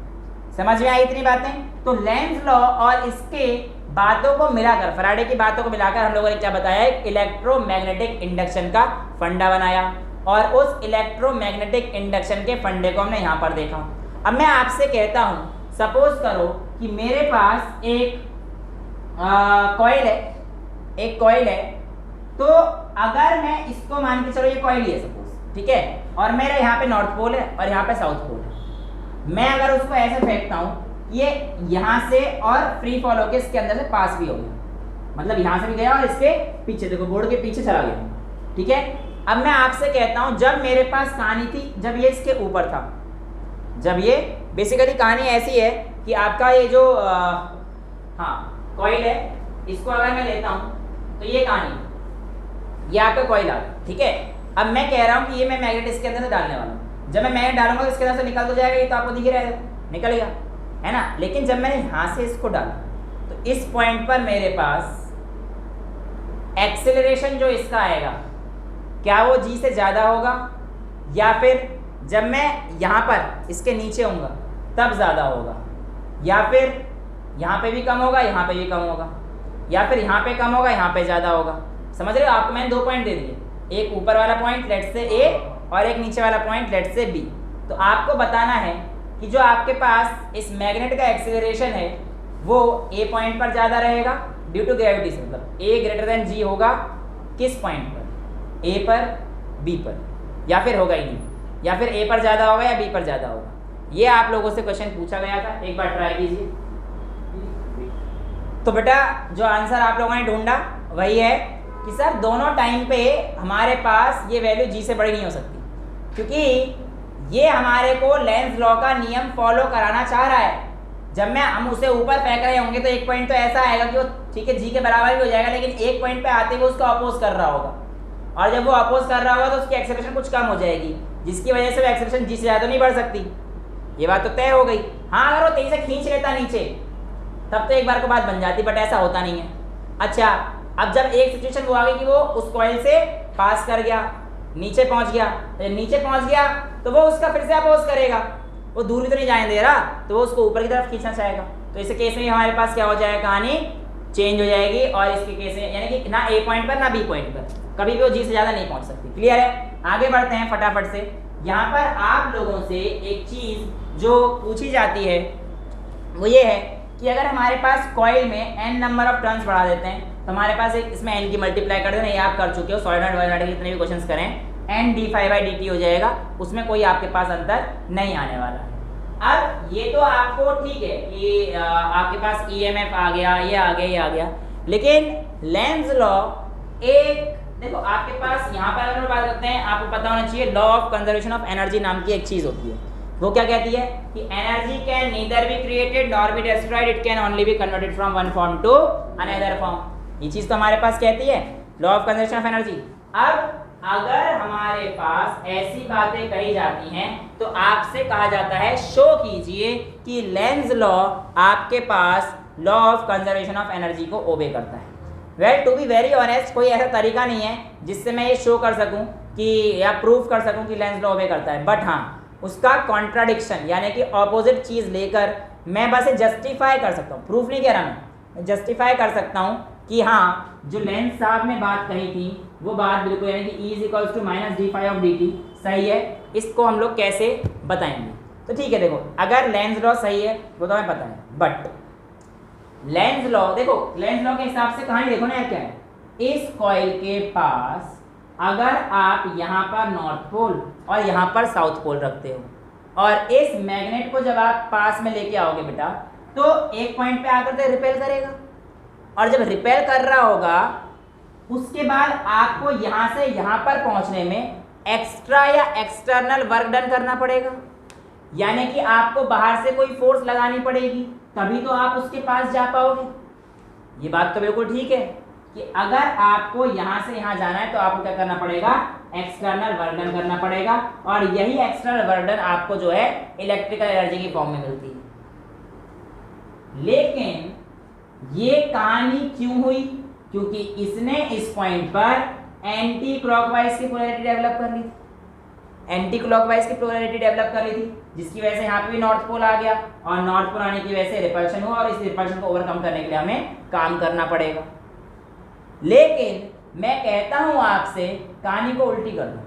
समझ में आई इतनी बातें। तो लेंस लॉ और इसके बातों को मिलाकर, फैराडे की बातों को मिलाकर हम लोगों ने क्या बताया, इलेक्ट्रोमैग्नेटिक इंडक्शन का फंडा बनाया, और उस इलेक्ट्रोमैग्नेटिक इंडक्शन के फंडे को हमने यहाँ पर देखा। अब मैं आपसे कहता हूँ, सपोज करो कि मेरे पास एक कॉइल है, तो अगर मैं इसको मान के चलो, ये कॉइल है सपोज, ठीक है, और मेरा यहाँ पे नॉर्थ पोल है और यहाँ पे साउथ पोल है। मैं अगर उसको ऐसे फेंकता हूँ, ये यहाँ से और फ्री फॉल होकर इसके अंदर से पास भी हो गया, मतलब यहाँ से भी गया और इसके पीछे, देखो बोर्ड के पीछे चला गया। ठीक है, अब मैं आपसे कहता हूँ, जब मेरे पास कहानी थी, जब ये इसके ऊपर था, जब ये बेसिकली कहानी ऐसी है कि आपका ये जो कॉइल है, इसको अगर मैं लेता हूँ तो ये कहानी, ये आपका कॉइल आ, ठीक है। अब मैं कह रहा हूँ कि ये मैं मैग्नेट इसके अंदर से डालने वाला हूँ। जब मैं मैग्नेट डालूंगा तो इसके अंदर से निकल तो जाएगा, ये तो आपको दिख ही रहेगा, निकल गया, है ना। लेकिन जब मैंने यहाँ से इसको डाला तो इस पॉइंट पर मेरे पास एक्सेलरेशन जो इसका आएगा, क्या वो जी से ज़्यादा होगा, या फिर जब मैं यहाँ पर इसके नीचे होऊंगा तब ज़्यादा होगा, या फिर यहाँ पे भी कम होगा, यहाँ पे भी कम होगा, या फिर यहाँ पे कम होगा, यहाँ पे ज़्यादा होगा। समझ रहे हो, आपको मैंने 2 पॉइंट दे दिए, एक ऊपर वाला पॉइंट लेट से ए और एक नीचे वाला पॉइंट लेट से बी। तो आपको बताना है कि जो आपके पास इस मैग्नेट का एक्सेलरेशन है वो ए पॉइंट पर ज़्यादा रहेगा ड्यू टू ग्रेविटी से, मतलब ए ग्रेटर देन जी होगा किस पॉइंट पर, ए पर, बी पर, या फिर होगा ही नहीं, या फिर ए पर ज़्यादा होगा या बी पर ज़्यादा होगा। ये आप लोगों से क्वेश्चन पूछा गया था, एक बार ट्राई कीजिए। तो बेटा जो आंसर आप लोगों ने ढूंढा वही है कि सर दोनों टाइम पे हमारे पास ये वैल्यू जी से बड़ी नहीं हो सकती, क्योंकि ये हमारे को लेंस लॉ का नियम फॉलो कराना चाह रहा है। जब मैं हम उसे ऊपर फेंक रहे होंगे तो एक पॉइंट तो ऐसा आएगा कि वो ठीक है जी के बराबर भी हो जाएगा, लेकिन एक पॉइंट पे आते हुए उसका अपोज कर रहा होगा, और जब वो अपोज कर रहा होगा तो उसकी एक्सेलरेशन कुछ कम हो जाएगी, जिसकी वजह से वो एक्सेलरेशन जी से ज़्यादा नहीं बढ़ सकती। ये बात तो तय हो गई। हाँ, अगर वो तेजी से खींच लेता नीचे तब तो एक बार को बात बन जाती, बट ऐसा होता नहीं है। अच्छा, अब जब एक सिचुएशन वो आ गई कि वो उस कॉइल से पास कर गया, नीचे पहुंच गया, तो नीचे पहुंच गया तो वो उसका फिर से अपोज करेगा, वो दूर भी तो नहीं जाने दे रहा, तो वो उसको ऊपर की तरफ खींचना चाहेगा। तो इस केस में हमारे पास क्या हो जाएगा, कहानी चेंज हो जाएगी, और इसके केस में यानी कि ना ए पॉइंट पर ना बी पॉइंट पर, कभी भी वो जी से ज़्यादा नहीं पहुंच सकती। क्लियर है? आगे बढ़ते हैं फटाफट से। यहाँ पर आप लोगों से एक चीज़ जो पूछी जाती है वो ये है कि अगर हमारे पास कॉइल में n नंबर ऑफ टर्न्स बढ़ा देते हैं तो हमारे पास एक इसमें n की मल्टीप्लाई कर देना, ये आप कर चुके हो, सॉलिनॉइड वॉलिनॉइड के जितने भी क्वेश्चंस करें, n d∅dt हो जाएगा, उसमें कोई आपके पास अंतर नहीं आने वाला है। अब ये तो आपको ठीक है कि आपके पास EMF आ गया, ये आ गया, ये आ गया, लेकिन लेंज लॉ एक देखो आपके पास यहाँ पर अगर बात करते हैं, आपको पता होना चाहिए law of conservation of energy नाम की एक चीज होती है। वो क्या कहती है कि energy can neither be created nor be destroyed, it can only be converted from one form to another form. ये चीज तो हमारे पास कहती है law of conservation of energy. अब अगर हमारे पास ऐसी बातें कही जाती हैं तो आपसे कहा जाता है शो कीजिए कि लेंज लॉ आपके पास law of conservation of energy को ओबे करता है। Well to be very honest, कोई ऐसा तरीका नहीं है जिससे मैं ये शो कर सकूं कि या प्रूफ कर सकूं कि लेंज लॉ ओबे करता है, बट हाँ उसका कॉन्ट्राडिक्शन यानी कि ऑपोजिट चीज़ लेकर मैं बस जस्टिफाई कर सकता हूँ, प्रूफ नहीं कह रहा मैं जस्टिफाई कर सकता हूँ कि हाँ जो लेंज साहब ने बात कही थी वो बात बिल्कुल यानी कि E = -d∅dt सही है। इसको हम लोग कैसे बताएंगे? तो ठीक है, देखो अगर लेंज लॉ सही है वो तो हमें पता है, बट लेंज लॉ देखो, लेंज लॉ के हिसाब से कहानी देखो ना यार क्या है, इस कॉइल के पास अगर आप यहाँ पर नॉर्थ पोल और यहाँ पर साउथ पोल रखते हो और इस मैग्नेट को जब आप पास में लेके आओगे बेटा तो एक पॉइंट पे आकर के रिपेल करेगा, और जब रिपेल कर रहा होगा उसके बाद आपको यहाँ से यहाँ पर पहुँचने में एक्स्ट्रा या एक्सटर्नल वर्क डन करना पड़ेगा, यानी कि आपको बाहर से कोई फोर्स लगानी पड़ेगी तभी तो आप उसके पास जा पाओगे। ये बात तो बिल्कुल ठीक है कि अगर आपको यहाँ से यहाँ जाना है तो आपको क्या करना पड़ेगा, एक्सटर्नल वर्क डन करना पड़ेगा, और यही एक्सटर्नल वर्क डन आपको जो है इलेक्ट्रिकल एनर्जी की फॉर्म में मिलती है। लेकिन ये कहानी क्यों हुई? क्योंकि इसने इस पॉइंट पर एंटी क्लॉकवाइज की पोलैरिटी डेवलप कर ली थी, एंटी क्लॉकवाइज की पोलैरिटी डेवलप कर ली थी, जिसकी वजह से यहाँ पे भी नॉर्थ पोल आ गया, और नॉर्थ पोल आने की वजह से रिपल्शन हुआ, और इस रिपल्शन को ओवरकम करने के लिए हमें काम करना पड़ेगा। लेकिन मैं कहता हूं आपसे कहानी को उल्टी कर दो।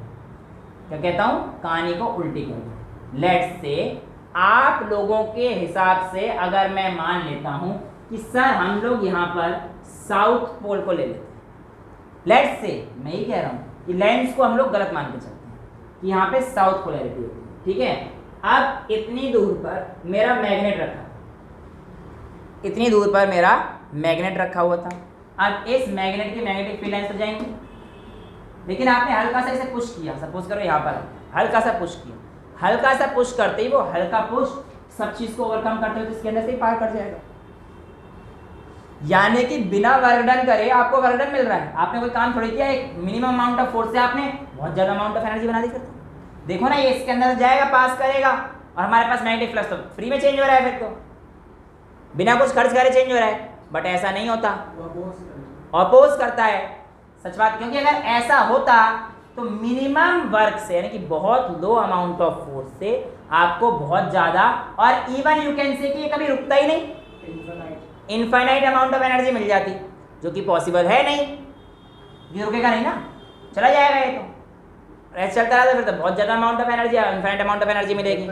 क्या कहता हूं? कहानी को उल्टी कर दो। लेट्स से आप लोगों के हिसाब से अगर मैं मान लेता हूं कि सर हम लोग यहाँ पर साउथ पोल को ले लेते हैं, लेट्स से मैं ही कह रहा हूं कि लेंस को हम लोग गलत मान के चलते हैं कि यहाँ पे साउथ पोलैरिटी होती है, ठीक है। अब इतनी दूर पर मेरा मैग्नेट रखा, इतनी दूर पर मेरा मैग्नेट रखा हुआ था। अब इस मैग्नेट की मैग्नेटिक फील्ड लाइंस तो जाएंगी, लेकिन आपने हल्का सा इसे पुश किया, सपोज करो यहाँ पर हल्का सा पुश किया, हल्का सा पुश करते ही वो हल्का पुश सब चीज को ओवरकम करते हुए इसके अंदर से ही पार कर जाएगा। यानी कि बिना वर्क डन करे आपको वर्क डन मिल रहा है, आपने कोई काम थोड़ी किया, एक मिनिमम अमाउंट ऑफ फोर्स से आपने बहुत ज्यादा अमाउंट ऑफ एनर्जी बना दी। करते देखो ना, ये इसके अंदर जाएगा, पास करेगा, और हमारे पास मैग्नेटिक फ्लक्स तो फ्री में चेंज हो रहा है, फिर तो बिना कुछ खर्च करे चेंज हो रहा है। बट ऐसा नहीं होता, अपोज करता है। सच बात, क्योंकि अगर ऐसा होता तो मिनिमम वर्क से यानी कि बहुत लो अमाउंट ऑफ फोर्स से आपको बहुत ज्यादा, और इवन यू कैन से कि ये कभी रुकता ही नहीं, इनफाइनाइट अमाउंट ऑफ एनर्जी मिल जाती, जो कि पॉसिबल है नहीं। ये रुकेगा नहीं ना, चला जाएगा ये तो ऐसे चलता रहा, फिर तो बहुत ज्यादा amount of energy, infinite amount of energy मिलेगी,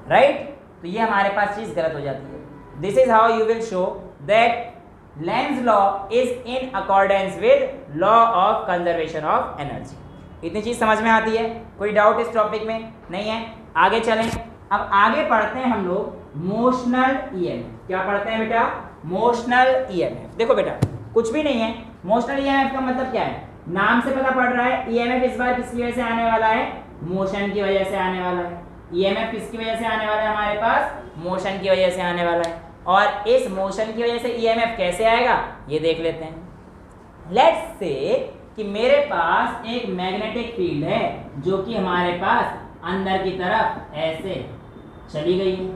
राइट। तो ये हमारे पास चीज गलत हो जाती है। This is how you will show that Lenz law is in accordance with law of conservation of energy. इतनी चीज समझ में आती है? कोई डाउट इस टॉपिक में नहीं है? आगे चलें। अब आगे पढ़ते हैं हम लोग मोशनल ईएमएफ। क्या पढ़ते हैं बेटा? Motional EMF. देखो बेटा, कुछ भी नहीं है। मोशनल ईएमएफ का मतलब क्या है? नाम से पता पड़ रहा है ईएमएफ इस बार किसकी वजह से आने वाला है? मोशन की वजह से आने वाला है। ईएमएफ किसकी वजह से आने वाला है हमारे पास? मोशन की वजह से आने वाला है। और इस मोशन की वजह से ईएमएफ कैसे आएगा ये देख लेते हैं। लेट्स से कि मेरे पास एक मैग्नेटिक फील्ड है जो कि हमारे पास अंदर की तरफ ऐसे चली गई है,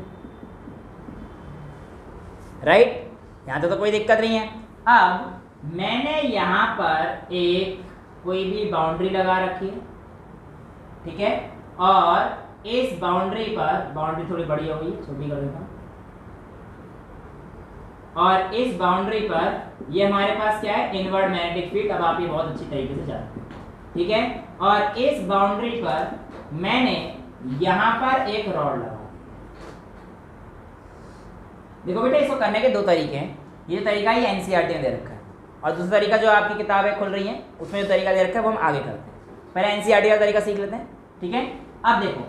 राइट। यहाँ तो कोई दिक्कत नहीं है। अब मैंने यहाँ पर एक कोई भी बाउंड्री लगा रखी है, ठीक है, और इस बाउंड्री पर, बाउंड्री थोड़ी बड़ी हो गई, छोटी कर देता हूँ, और इस बाउंड्री पर ये हमारे पास क्या है, इनवर्ड मैग्नेटिक फील्ड। अब आप ये बहुत अच्छी तरीके से जानते हैं, ठीक है। और इस बाउंड्री पर मैंने यहाँ पर एक रॉड लगा। देखो बेटा, इसको करने के दो तरीके हैं। ये तरीका ही एनसीईआरटी में दे रखा है, और दूसरा तरीका जो आपकी किताबें खुल रही हैं उसमें जो तरीका दे रखा है वो हम आगे करते हैं। पहले एनसीईआरटी का तरीका सीख लेते हैं, ठीक है। अब देखो,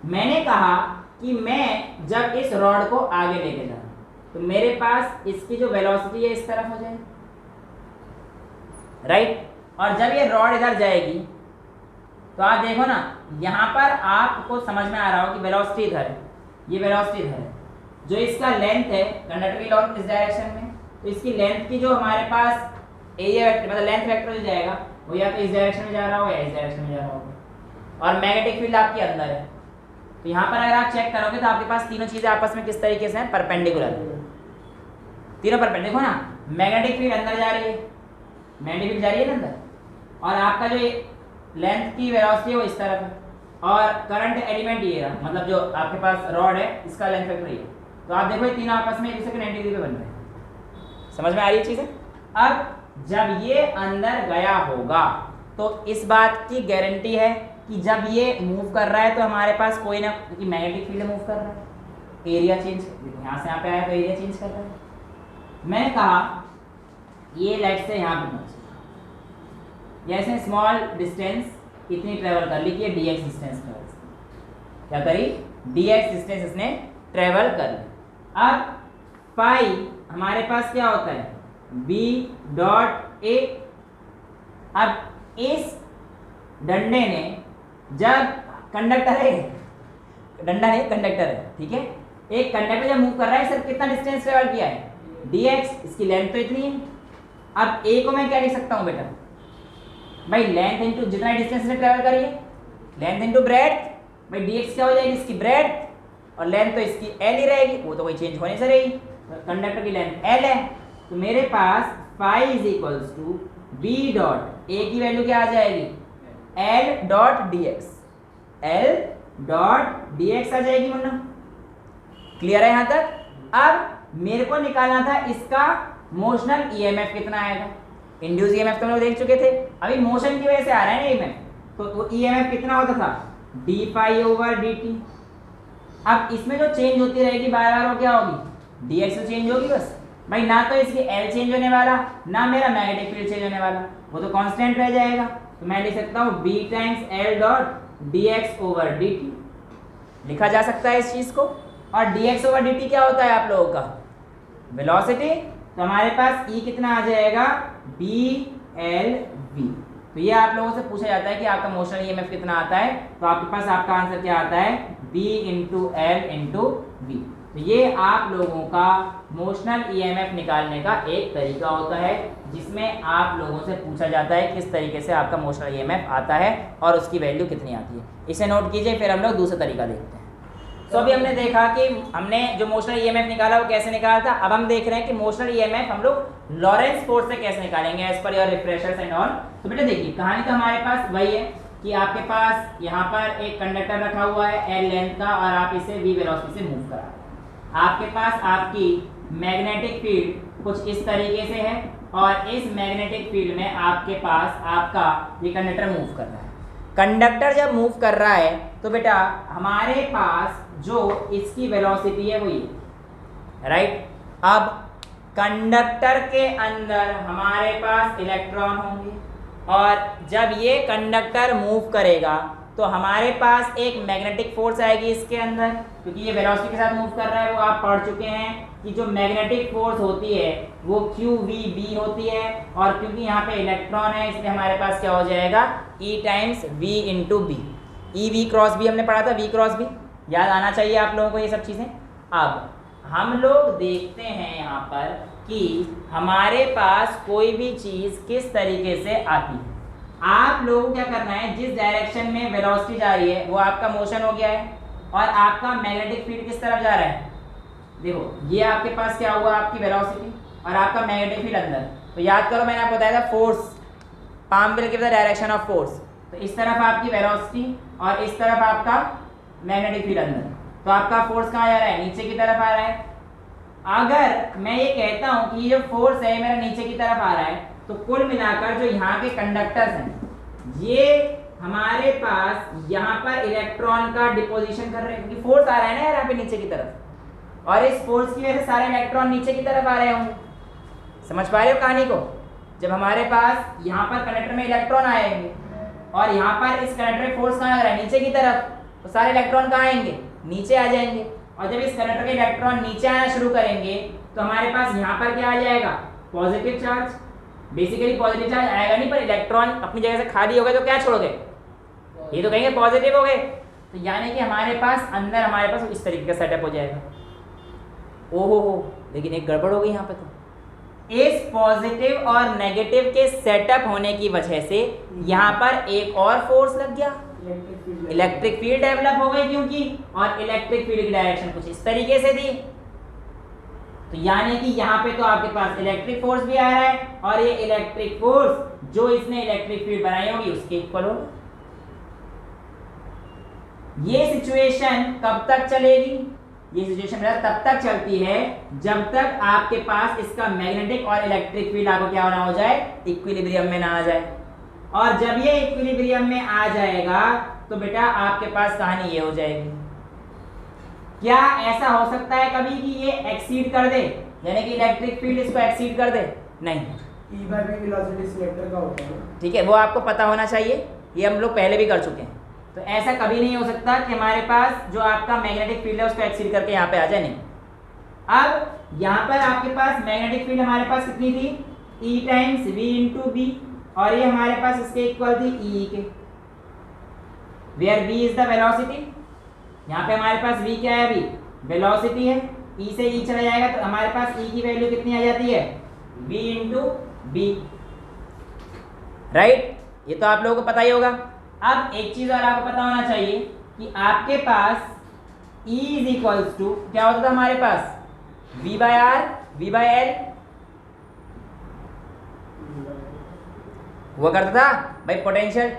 मैंने कहा कि मैं जब इस रॉड को आगे लेके जा रहा हूँ तो मेरे पास इसकी जो वेलोसिटी है इस तरफ हो जाएगी, राइट। और जब ये रॉड इधर जाएगी तो आप देखो ना, यहाँ पर आपको समझ में आ रहा हो कि वेलोसिटी इधर है, ये वेलोसिटी इधर है। जो इसका लेंथ है, कंडक्टर की लेंथ इस डायरेक्शन में, तो इसकी लेंथ की जो हमारे पास एरिया वेक्टर मतलब लेंथ वेक्टर जो जाएगा वो या तो इस डायरेक्शन में जा रहा होगा या इस डायरेक्शन में जा रहा होगा। और मैग्नेटिक फील्ड आपके अंदर है, तो यहाँ पर अगर आप चेक करोगे तो आपके पास तीनों चीज़ें आपस में किस तरीके से हैं, परपेंडिकुलर, तीनों परपेंडिकुलर। देखो ना, मैग्नेटिक फील्ड अंदर जा रही है, मैग्नेटिक फील्ड जा रही है अंदर, और आपका जो लेंथ की वेलोसिटी है वो इस तरफ है, और करंट एलिमेंट ये रहा, मतलब जो आपके पास रॉड है इसका लेंथ वेक्टर ये। तो आप देखो ये तीनों आपस में एक दूसरे के 90 डिग्री पे बन रहे हैं। समझ में आ रही है चीज़ें। अब जब ये अंदर गया होगा तो इस बात की गारंटी है कि जब ये मूव कर रहा है तो हमारे पास कोई ना, क्योंकि मैग्नेटिक फील्ड मूव कर रहा है, एरिया चेंज, यहाँ से यहाँ पे आया तो एरिया चेंज कर रहा है। मैंने कहा ये लाइट से यहाँ पे पहुँचे, जैसे स्मॉल डिस्टेंस इतनी ट्रेवल कर ली कि ये dx डिस्टेंस ट्रेवल, क्या करी, dx डिस्टेंस इसने ट्रेवल कर ली। अब पाई हमारे पास क्या होता है, b डॉट a। अब इस डंडे ने, जब कंडक्टर है, डंडा नहीं कंडक्टर है, ठीक है, एक कंडक्टर जब मूव कर रहा है, सर कितना डिस्टेंस ट्रेवल किया है, dx, इसकी लेंथ तो इतनी है। अब a को मैं क्या लिख सकता हूँ बेटा, भाई लेंथ इंटू जितना डिस्टेंस में ट्रेवल करिए, लेंथ इंटू ब्रेड्थ, भाई dx क्या हो जाएगी, इसकी ब्रेड्थ, और लेंथ तो इसकी l ही रहेगी, वो तो कोई चेंज होने से रहेगी, कंडक्टर की लेंथ l है। तो मेरे पास phi is equals to b dot a की वैल्यू क्या आ जाएगी, l dot dx, l dot dx आ जाएगी मुन्ना। क्लियर है यहाँ तक। अब मेरे को निकालना था इसका मोशनल ईएमएफ कितना आएगा। इंड्यूस ईएमएफ तो हम लोग देख चुके थे, अभी मोशन की वजह से आ रहा है ना ईएमएफ, तो ईएमएफ कितना होता था, d फाई ओवर dt। अब इसमें जो चेंज होती रहेगी बार बार वो क्या होगी, dx से चेंज होगी बस, भाई ना तो इसकी l चेंज होने वाला, ना मेरा मैग्नेटिक फील्ड चेंज होने वाला, वो तो कांस्टेंट रह जाएगा। तो मैं लिख सकता हूँ b times l dot dx over dt, लिखा जा सकता है इस चीज को। और dx ओवर dt क्या होता है आप लोगों का, वेलोसिटी। तो हमारे पास e कितना आ जाएगा, b/l/v। तो ये आप लोगों से पूछा जाता है कि आपका मोशनल ईएमएफ कितना आता है, तो आपके पास आपका आंसर क्या आता है, b into L into v. तो ये आप लोगों का मोशनल ईएमएफ निकालने का एक तरीका होता है, जिसमें आप लोगों से पूछा जाता है किस तरीके से आपका मोशनल ईएमएफ आता है और उसकी वैल्यू कितनी आती है। इसे नोट कीजिए, फिर हम लोग दूसरा तरीका देखते हैं। तो अभी हमने देखा कि हमने जो मोशनल ईएमएफ निकाला वो कैसे निकाला था। अब हम देख रहे हैं कि मोशनल ईएमएफ हम लोग लॉरेंस फोर्स से कैसे निकालेंगे as per your refreshers and all. तो बेटा देखिए, कहानी तो हमारे पास वही है कि आपके पास यहाँ पर एक कंडक्टर रखा हुआ है l लेंथ का, और आप इसे v वेलोसिटी से मूव करा रहे हैं। आपके पास आपकी मैग्नेटिक फील्ड कुछ इस तरीके से है, और इस मैग्नेटिक फील्ड में आपके पास आपका ये कंडक्टर मूव कर रहा है। कंडक्टर जब मूव कर रहा है तो बेटा हमारे पास जो इसकी वेलोसिटी है वो ये, राइट। अब कंडक्टर के अंदर हमारे पास इलेक्ट्रॉन होंगे, और जब ये कंडक्टर मूव करेगा तो हमारे पास एक मैग्नेटिक फोर्स आएगी इसके अंदर, क्योंकि ये वेलोसिटी के साथ मूव कर रहा है। वो आप पढ़ चुके हैं कि जो मैग्नेटिक फोर्स होती है वो QVB होती है, और क्योंकि यहाँ पे इलेक्ट्रॉन है इसलिए हमारे पास क्या हो जाएगा, E times V into B. E v cross B हमने पढ़ा था, V क्रॉस बी याद आना चाहिए आप लोगों को ये सब चीज़ें। अब हम लोग देखते हैं यहाँ पर कि हमारे पास कोई भी चीज़ किस तरीके से आती है। आप लोगों को क्या करना है, जिस डायरेक्शन में वेलोसिटी जा रही है वो आपका मोशन हो गया है, और आपका मैग्नेटिक फील्ड किस तरफ जा रहा है, देखो ये आपके पास क्या हुआ, आपकी वेलोसिटी और आपका मैग्नेटिक फील्ड अंदर। तो याद करो मैंने आपको बताया था force, palm will give the direction of force. तो इस तरफ आपकी वेलोसिटी और इस तरफ आपका मैग्नेटिक फील्ड अंदर। तो आपका फोर्स कहाँ जा रहा है, नीचे की तरफ आ रहा है। अगर मैं ये कहता हूँ कि ये जो फोर्स है मेरा नीचे की तरफ आ रहा है, तो कुल मिलाकर जो यहाँ के कंडक्टर्स हैं ये हमारे पास यहाँ पर इलेक्ट्रॉन का डिपोजिशन कर रहे हैं, क्योंकि फोर्स आ रहा है ना यहाँ पे नीचे की तरफ, और इस फोर्स की वजह से सारे इलेक्ट्रॉन नीचे की तरफ आ रहे होंगे। समझ पा रहे हो कहानी को? जब हमारे पास यहाँ पर कंडक्टर में इलेक्ट्रॉन आएंगे और यहाँ पर इस कंडक्टर में फोर्स कहाँ आ रहा है, नीचे की तरफ, तो सारे इलेक्ट्रॉन कहाँ आएंगे, नीचे आ जाएंगे। और जब इस कंडक्टर के इलेक्ट्रॉन नीचे आना शुरू करेंगे तो हमारे पास यहाँ पर क्या आ जाएगा, positive charge. Basically positive charge आएगा नहीं, पर इलेक्ट्रॉन अपनी जगह से खाली हो गए तो क्या छोड़ गए, ये तो कहेंगे पॉजिटिव हो गए। तो यानी कि हमारे पास अंदर हमारे पास इस तरीके का सेटअप हो जाएगा। ओहो हो, लेकिन एक गड़बड़ हो गई यहाँ पे। तो इस पॉजिटिव और नेगेटिव के सेटअप होने की वजह से यहाँ पर एक और फोर्स लग गया, इलेक्ट्रिक फील्ड डेवलप हो गई, क्योंकि और इलेक्ट्रिक फील्ड की डायरेक्शन कुछ इस तरीके से थी। तो यानी कि यहाँ पे तो आपके पास इलेक्ट्रिक फोर्स भी आ रहा है और ये इलेक्ट्रिक फोर्स जो इसने इलेक्ट्रिक फील्ड बनाई होगी उसके इक्वल होगा। ये सिचुएशन कब तक चलेगी, ये सिचुएशन तब तक चलती है जब तक आपके पास इसका मैग्नेटिक और इलेक्ट्रिक फील्ड आपको क्या ना हो जाए, इक्विलिब्रियम में ना आ जाए। और जब ये इक्विलिब्रियम में आ जाएगा तो बेटा आपके पास कहानी ये हो जाएगी। क्या ऐसा हो सकता है कभी कि ये एक्सीड कर दे, यानी कि इलेक्ट्रिक फील्ड इसको एक्सीड कर दे? नहीं। E by v velocity selector का होता है, ठीक है, वो आपको पता होना चाहिए, ये हम लोग पहले भी कर चुके हैं। तो ऐसा कभी नहीं हो सकता कि हमारे पास जो आपका मैग्नेटिक फील्ड है उसको एक्सीड करके यहाँ पे आ जाए, नहीं। अब यहाँ पर आपके पास मैग्नेटिक फील्ड हमारे पास कितनी थी, E times v into B, और ये हमारे पास इसके इक्वल थी E के, where v is the velocity. यहाँ पे हमारे पास v क्या है, अभी वेलोसिटी है, E से E चला जाएगा तो हमारे पास E की वैल्यू कितनी आ जाती है, v इंटू बी, राइट। ये तो आप लोगों को पता ही होगा। अब एक चीज और आपको पता होना चाहिए कि आपके पास E इज इक्वल्स टू क्या होता था हमारे पास, v by R, v by L हुआ करता था भाई potential.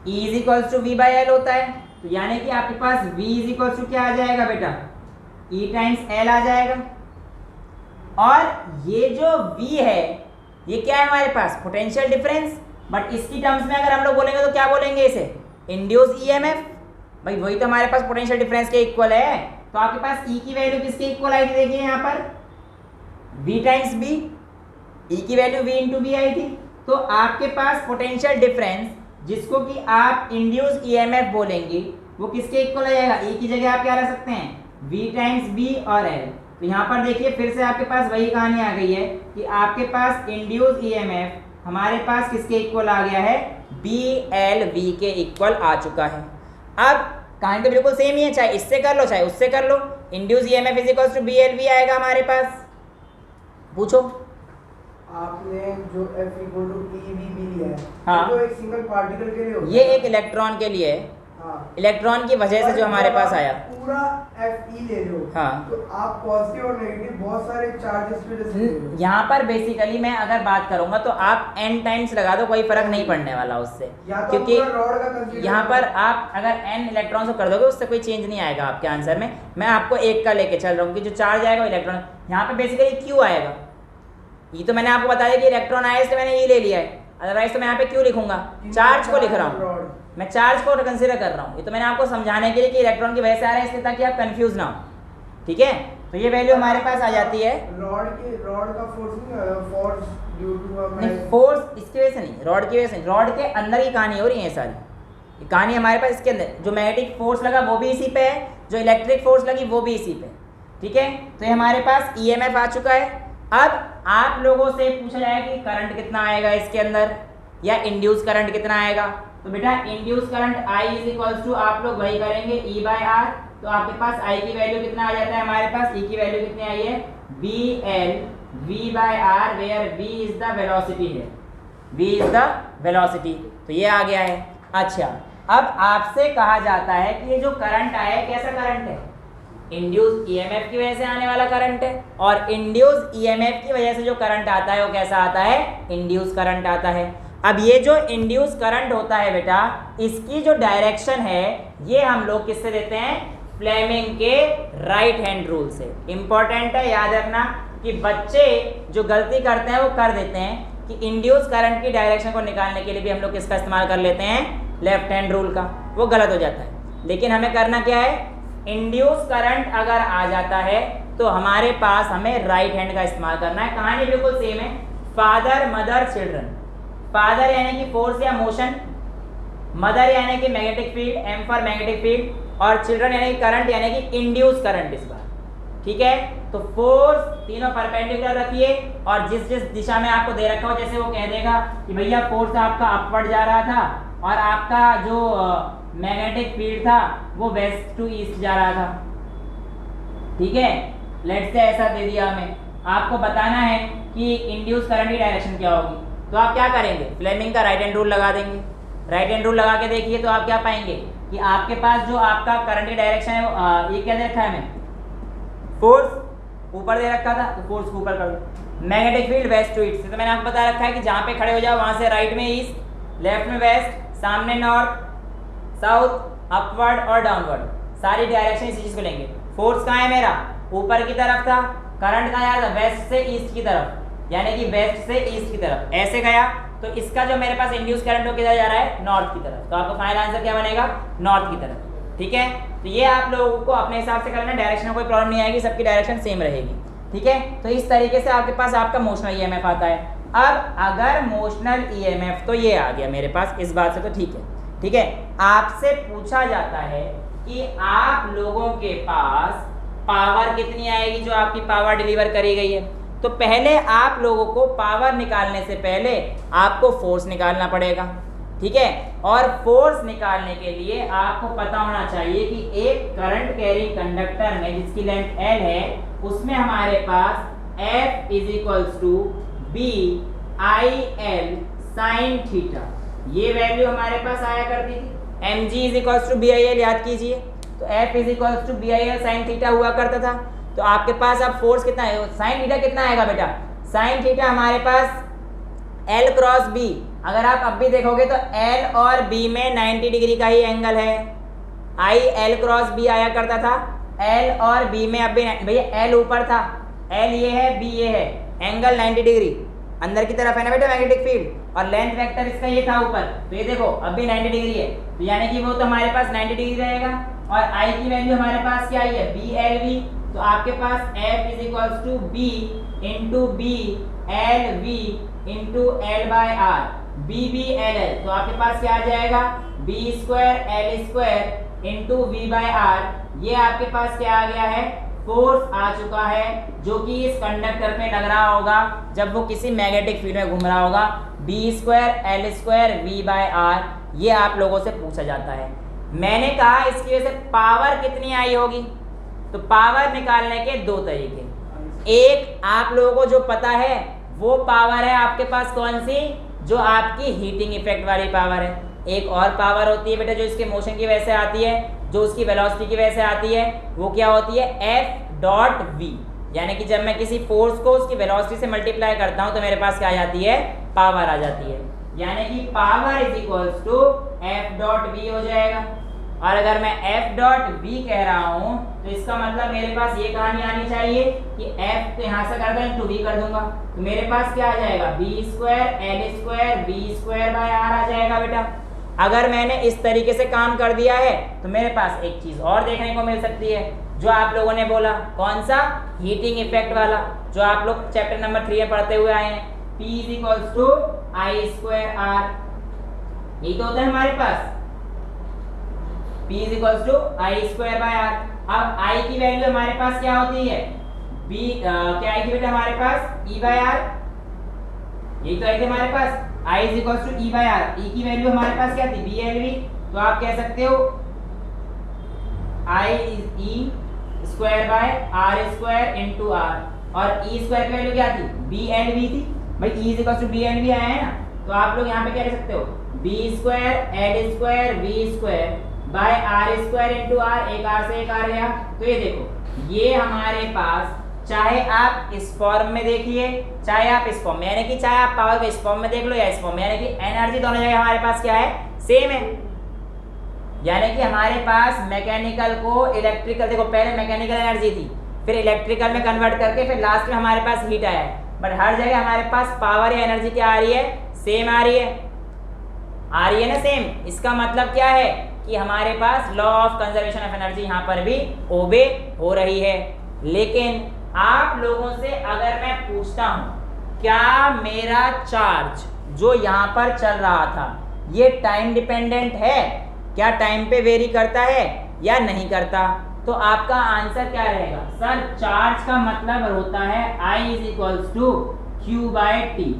E is equals to v by L होता है, तो यानी कि आपके पास v इज इक्वल्स टू क्या आ जाएगा बेटा, E टाइम्स एल आ जाएगा। और ये जो v है ये क्या है हमारे पास, पोटेंशियल डिफरेंस। बट इसकी टर्म्स में अगर हम लोग बोलेंगे तो क्या बोलेंगे इसे, इंड्यूस ईएमएफ। भाई वही तो हमारे पास पोटेंशियल डिफरेंस के इक्वल है। तो आपके पास E की वैल्यू किसके इक्वल आई थी, देखिए यहाँ पर v टाइम्स b, E की वैल्यू v इंटू बी आई थी। तो आपके पास पोटेंशियल डिफरेंस जिसको कि आप इंड्यूस ईएमएफ बोलेंगे वो किसके इक्वल आ जाएगा, E की जगह आप क्या रख सकते हैं, v टाइम्स b और l। तो यहाँ पर देखिए फिर से आपके पास वही कहानी आ गई है कि आपके पास इंड्यूस ईएमएफ हमारे पास किसके इक्वल आ गया है, बी एल वी के इक्वल आ चुका है। अब कहानी तो बिल्कुल सेम ही है, चाहे इससे कर लो चाहे उससे कर लो। Induce EMF is equal to B L V आएगा हमारे पास। पूछो आपने जो F इक्वल टू EV लिया है, हाँ, तो एक सिंगल पार्टिकल के लिए होता ये है। एक इलेक्ट्रॉन के लिए है, हाँ, इलेक्ट्रॉन की वजह से जो हमारे पास आया। पूरा FE ले लो, हाँ, तो आप पॉजिटिव और नेगेटिव बहुत सारे चार्जेस की वजह से ले लो। यहाँ पर बेसिकली मैं अगर बात करूंगा तो आप n टाइम्स लगा दो, कोई फर्क नहीं पड़ने वाला उससे, क्योंकि यहाँ पर आप अगर n इलेक्ट्रॉन को कर दोगे उससे कोई चेंज नहीं आएगा आपके आंसर में। मैं आपको एक का लेके चल रहा हूँ कि जो चार्ज आएगा इलेक्ट्रॉन, यहाँ पे बेसिकली क्यू आएगा। ये तो मैंने आपको बताया कि इलेक्ट्रॉन आया इसलिए मैंने ये ले लिया है, अदरवाइज तो मैं यहाँ पे क्यों लिखूंगा, चार्ज को लिख रहा हूँ, मैं चार्ज को कंसीडर कर रहा हूँ। ये तो मैंने आपको समझाने के लिए कि इलेक्ट्रॉन की वजह से आ रहा है इसलिए, ताकि आप कंफ्यूज ना हो। ठीक है, तो ये वैल्यू हमारे पास आ जाती है। रॉड का फोर्स ड्यू टू नहीं, फोर्स इसकी वजह से नहीं, रॉड की वजह से, रॉड के अंदर ही कहानी हो रही है सारी। ये कहानी हमारे पास इसके अंदर, जो मैग्नेटिक फोर्स लगा वो भी इसी पे है, जो इलेक्ट्रिक फोर्स लगी वो भी इसी पे। ठीक है, तो ये हमारे पास ईएमएफ आ चुका है। अब आप लोगों से पूछा जाएगा कि करंट कितना आएगा इसके अंदर, या इंड्यूस करंट कितना आएगा। तो बेटा induce current I is equals to, आप लोग वही करेंगे E बाय आर। तो आपके पास I की वैल्यू कितना आ जाता है, हमारे पास E की वैल्यू कितनी आई है, B L v by R, where v is the velocity है, v इज द वेलोसिटी। तो ये आ गया है। अच्छा, अब आपसे कहा जाता है कि ये जो करंट आया है कैसा करंट है, इंड्यूस ईएमएफ की वजह से आने वाला करंट है, और इंड्यूस ईएमएफ की वजह से जो करंट आता है वो कैसा आता है, इंड्यूस करंट आता है। अब ये जो इंड्यूस करंट होता है बेटा, इसकी जो डायरेक्शन है ये हम लोग किससे देते हैं, फ्लेमिंग के राइट हैंड रूल से। इंपॉर्टेंट है, याद रखना कि बच्चे जो गलती करते हैं वो कर देते हैं कि इंड्यूस करंट की डायरेक्शन को निकालने के लिए भी हम लोग किसका इस्तेमाल कर लेते हैं, लेफ्ट हैंड रूल का। वो गलत हो जाता है। लेकिन हमें करना क्या है, इंड्यूस करंट अगर आ जाता है तो हमारे पास हमें राइट हैंड का इस्तेमाल करना है। कहानी बिल्कुल सेम है, फादर मदर चिल्ड्रन। फादर यानी कि फोर्स या मोशन, मदर यानी कि magnetic field, M for magnetic field, और चिल्ड्रन यानी कि करंट यानी कि इंड्यूस करंट इस बार। ठीक है, तो फोर्स तीनों परपेंडिकुलर रखिए, और जिस जिस दिशा में आपको दे रखा हो, जैसे वो कह देगा कि भैया फोर्स आपका अपवर्ड जा रहा था और आपका जो मैग्नेटिक फील्ड था वो वेस्ट टू ईस्ट जा रहा था। ठीक है, लेट्स से ऐसा दे दिया हमें, आपको बताना है कि इंड्यूस करंट की डायरेक्शन क्या होगी, तो आप क्या करेंगे, फ्लेमिंग का राइट हैंड रूल लगा देंगे। राइट हैंड रूल लगा के देखिए तो आप क्या पाएंगे कि आपके पास जो आपका करंट की डायरेक्शन है, ये क्या दे रखा है हमें, फोर्स ऊपर दे रखा था, तो फोर्स को ऊपर कर दो। Magnetic field west to east, तो मैंने आपको बता रखा है कि जहाँ पे खड़े हो जाओ वहाँ से राइट में ईस्ट, लेफ्ट में वेस्ट, सामने नॉर्थ, साउथ, अपवर्ड और डाउनवर्ड, सारी डायरेक्शन इसी चीज को लेंगे। फोर्स कहाँ है मेरा, ऊपर की तरफ था, करंट कहाँ जा रहा था, वेस्ट से ईस्ट की तरफ, यानी कि वेस्ट से ईस्ट की तरफ ऐसे गया, तो इसका जो मेरे पास इंड्यूस करंट वो किधर जा रहा है, नॉर्थ की तरफ। तो आपका फाइनल आंसर क्या बनेगा, नॉर्थ की तरफ। ठीक है, तो ये आप लोगों को अपने हिसाब से करना, डायरेक्शन में कोई प्रॉब्लम नहीं आएगी, सबकी डायरेक्शन सेम रहेगी। ठीक है, तो इस तरीके से आपके पास आपका मोशनल ईएमएफ आता है। अब अगर मोशनल ईएमएफ, तो ये आ गया मेरे पास, इस बात से तो ठीक है। ठीक है, आपसे पूछा जाता है कि आप लोगों के पास पावर कितनी आएगी, जो आपकी पावर डिलीवर करी गई है। तो पहले आप लोगों को पावर निकालने से पहले आपको फोर्स निकालना पड़ेगा। ठीक है, और फोर्स निकालने के लिए आपको पता होना चाहिए कि एक करंट कैरिंग कंडक्टर में जिसकी लेंथ L है, उसमें हमारे पास F is equals to B I L sine theta, ये वैल्यू हमारे पास आया करती थी। mg is equals to B I L, याद कीजिए, तो F is equals to B I L sine theta हुआ करता था। तो आपके पास अब फोर्स कितना है, साइन थीटा कितना आएगा बेटा, साइन थीटा हमारे पास L क्रॉस B, अगर आप अब भी देखोगे तो L और B में 90 डिग्री का ही एंगल है। I L क्रॉस B आया करता था, L और B में अब भी भैया L ऊपर था, L ये है, B ये है, एंगल 90 डिग्री अंदर की तरफ है ना बेटा मैग्नेटिक फील्ड, और लेंथ वेक्टर इसका ये था ऊपर, तो ये देखो अब भी 90 डिग्री है, तो यानी कि वो तो हमारे पास 90 डिग्री रहेगा। और I की वैल्यू हमारे पास क्या आई है, BLV, तो आपके पास F is equals to B into B L v into L by R, B B L L, तो आपके पास क्या आ जाएगा, B square L square into v by R. ये आपके पास क्या आ गया है, फोर्स आ चुका है, जो कि इस कंडक्टर पे लग रहा होगा जब वो किसी मैग्नेटिक फील्ड में घूम रहा होगा। B square L square v by R, ये आप लोगों से पूछा जाता है। मैंने कहा इसकी वजह से पावर कितनी आई होगी, तो पावर निकालने के दो तरीके, एक आप लोगों को जो पता है वो पावर है आपके पास कौन सी, जो आपकी हीटिंग इफेक्ट वाली पावर है। एक और पावर होती है बेटा जो इसके मोशन की वजह से आती है, जो उसकी वेलोसिटी की वजह से आती है, वो क्या होती है, एफ डॉट वी, यानी कि जब मैं किसी फोर्स को उसकी वेलोसिटी से मल्टीप्लाई करता हूं तो मेरे पास क्या आ जाती है, पावर आ जाती है, यानी कि power is equals to F dot v हो जाएगा। और अगर मैं एफ डॉट वी कह रहा हूं तो इसका मतलब मेरे पास ये कहानी आनी चाहिए कि एफ तो यहाँ से कर दूं इंटू वी कर दूंगा, तो मेरे पास क्या आ जाएगा, B square L square V square by R आ जाएगा बेटा। अगर मैंने इस तरीके से काम कर दिया है तो मेरे पास एक चीज और देखने को मिल सकती है, जो आप लोगों ने बोला, कौन सा, हीटिंग इफेक्ट वाला, जो आप लोग चैप्टर नंबर 3 में पढ़ते हुए आए हैं, P is equals to I square R, यही तो होता है हमारे पास, P is equals to I square by R. अब I की वैल्यू हमारे पास क्या होती है, B क्या आएगी बेटा हमारे पास, E बाय आर, यही तो आई थी हमारे पास, I is equals to E by R. E की वैल्यू हमारे पास क्या थी, BLV, तो आप कह सकते हो I is E square by R square into R, और E स्क्वायर की वैल्यू क्या थी, BLV थी भाई, E is equals to BLV आया है ना, तो आप लोग यहाँ पे क्या लिख सकते हो, B square L square V square by R square into R, एक आर से एक आर गया, तो ये देखो ये हमारे पास, चाहे आप इस फॉर्म में देखिए चाहे आप इस फॉर्म में, यानी कि चाहे आप पावर को इस फॉर्म में देख लो या इस फॉर्म में, यानी कि एनर्जी दोनों जगह हमारे पास क्या है, सेम है। यानी कि हमारे पास मैकेनिकल को इलेक्ट्रिकल, देखो पहले मैकेनिकल एनर्जी थी, फिर इलेक्ट्रिकल में कन्वर्ट करके फिर लास्ट में हमारे पास हीट आया है, बट हर जगह हमारे पास पावर या एनर्जी क्या आ रही है, सेम आ रही है ना, सेम। इसका मतलब क्या है कि हमारे पास law of conservation of energy यहाँ पर भी ओबे हो रही है। लेकिन आप लोगों से अगर मैं पूछता हूँ क्या मेरा चार्ज जो यहाँ पर चल रहा था ये टाइम डिपेंडेंट है, क्या टाइम पे वेरी करता है या नहीं करता, तो आपका आंसर क्या रहेगा, सर चार्ज का मतलब होता है I is equals to Q by T.